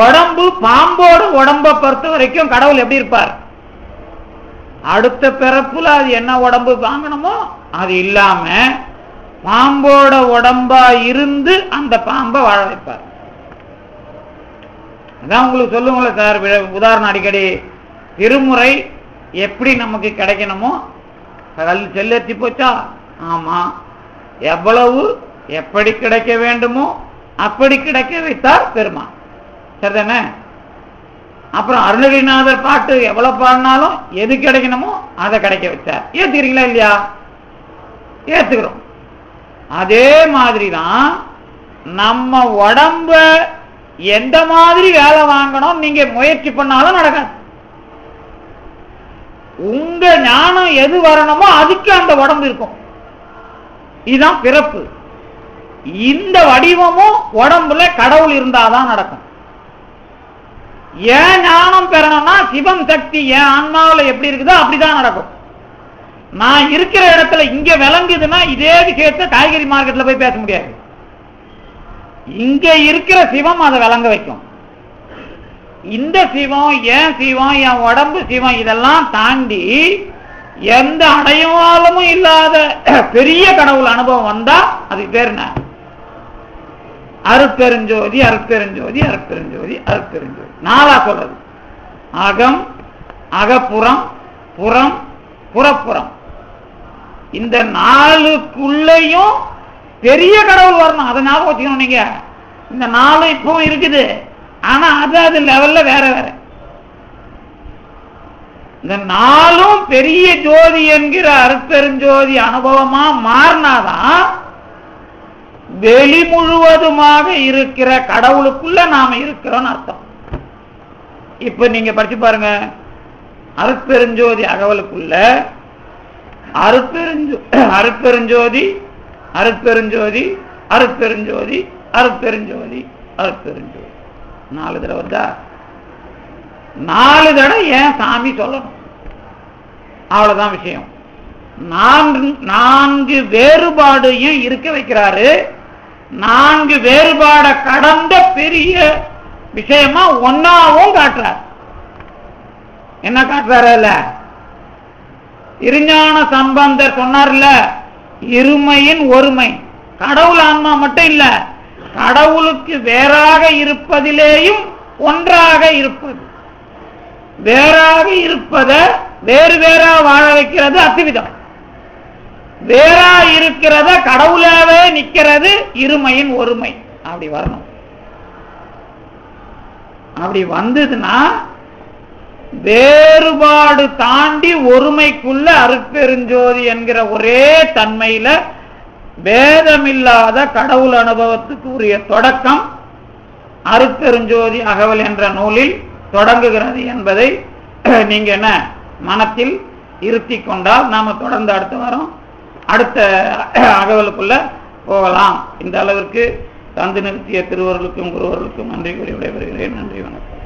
உடம்பு பாம்போட உடம்பை பொறுத்த வரைக்கும் கடவுள் எப்படி இருப்பார்? அடுத்த பிறப்புல அது என்ன உடம்பு வாங்கணுமோ அது இல்லாம பாம்போட உடம்பா இருந்து அந்த பாம்பை வாழ வைப்பார். அதான் உங்களுக்கு சொல்லுங்களே சார், உதாரணம் அடிக்கடி திருமுறை எப்படி நமக்கு கிடைக்கணுமோ செல்லெத்தி போச்சா? ஆமா. எவ்வளவு எப்படி கிடைக்க வேண்டுமோ அப்படி கிடைக்க வைத்தார் பெருமான். சரிதானே? அப்புறம் அருணகிரிநாதர் பாட்டு எவ்வளவு பாடினாலும் எது கிடைக்கணுமோ அதை கிடைக்க வச்சார். ஏத்துக்கிறீங்களா இல்லையா? ஏத்துக்கிறோம். அதே மாதிரிதான் நம்ம உடம்ப எந்த மாதிரி வேலை வாங்கணும் நீங்க முயற்சி பண்ணாலும் நடக்காது. உங்க ஞானம் எது வரணுமோ அதுக்கு அந்த உடம்பு இருக்கும். இதுதான் பிறப்பு. இந்த வடிவமும் உடம்புல கடவுள் இருந்தாதான் நடக்கும். ஏன் ஞானம் பெறணும்னா சிவம் சக்தி என் ஆன்மாவில் எப்படி இருக்குதோ அப்படிதான் நடக்கும். நான் இருக்கிற இடத்துல இங்க விளங்குதுன்னா இதே விஷயத்தை காய்கறி மார்க்கெட்ல போய் பேச முடியாது. இங்க இருக்கிற சிவம் அதை விளங்க வைக்கும். இந்த சிவம் ஏன் சிவம், என் உடம்பு சிவம், இதெல்லாம் தாண்டி எந்த அடையாளமும் இல்லாத பெரிய கடவுள் அனுபவம் வந்தா அதுக்கு பேர் என்ன? அருட்பெருஞ்சோதி, அருட்பெருஞ்சோதி, அருட்பெருஞ்சோதி, அருட்பெருஞ்சோதி. நாலா சொல்றது அகம், அகப்புறம், புறம், புறப்புறம். இந்த நாலுக்குள்ளேயும் பெரிய கடவுள் வரணும். அதை ஞாபகம் வச்சுக்கணும். நீங்க இந்த நாலு இப்பவும் இருக்குது, ஆனா அது லெவல்ல வேற வேற. இந்த நாலும் பெரிய ஜோதி என்கிற அருட்பெருஞ்சோதி அனுபவமா மாறினாதான் வெளி முழுவதுமாக இருக்கிற கடவுளுக்குள்ள நாம இருக்கிறோம் அர்த்தம். இப்ப நீங்க படிச்சு பாருங்க, அருட்பெருஞ்சோதி அகவலுக்குள்ள அருட்பெருஞ்சோதி, அருட்பெருஞ்சோதி, அருட்பெருஞ்சோதி, அருட்பெருஞ்சோதி, அருட்பெருஞ்சோதி 4 தடவை வருதா? 4 தடவை ஏன் சாமி சொல்லணும்? அவ்வளவுதான் விஷயம். 4 வேறுபாடையும் இருக்க வைக்கிறாரு. 4 வேறுபாட கடந்த பெரிய விஷயமா ஒன்னாவும் காட்டுறார். என்ன காட்டுறாரு? இருஞான சம்பந்தர் சொன்னார்ல, இருமையின் ஒருமை. கடவுள் ஆன்மா மட்டும் இல்ல, கடவுளுக்கு வேறாக இருப்பதிலேயும் ஒன்றாக இருப்பது. வேறாக இருப்பத வேறு வேறா வாழ வைக்கிறது அத்துவிதம். வேறா இருக்கிறத கடவுளாவே நிக்கிறது இருமையின் ஒருமை. அப்படி வரணும். அப்படி வந்ததுன்னா வேறுபாடு தாண்டி ஒருமைக்குள்ள அருட்பெருஞ்சோதி என்கிற ஒரே தன்மையில பேதமில்லாத கடவுள் அனுபவத்துக்கு உரிய தொடக்கம் அருட்பெருஞ்சோதி அகவல் என்ற நூலில் தொடங்குகிறது என்பதை நீங்க என்ன மனத்தில் இருத்தி கொண்டால் நாம தொடர்ந்து அடுத்த வாரம் அடுத்த அகவலுக்குள்ள போகலாம். இந்த அளவிற்கு தந்து நிறுத்திய திருவர்களுக்கும் குருவர்களுக்கும் நன்றி கூறி விடைபெறுகிறேன். நன்றி, வணக்கம்.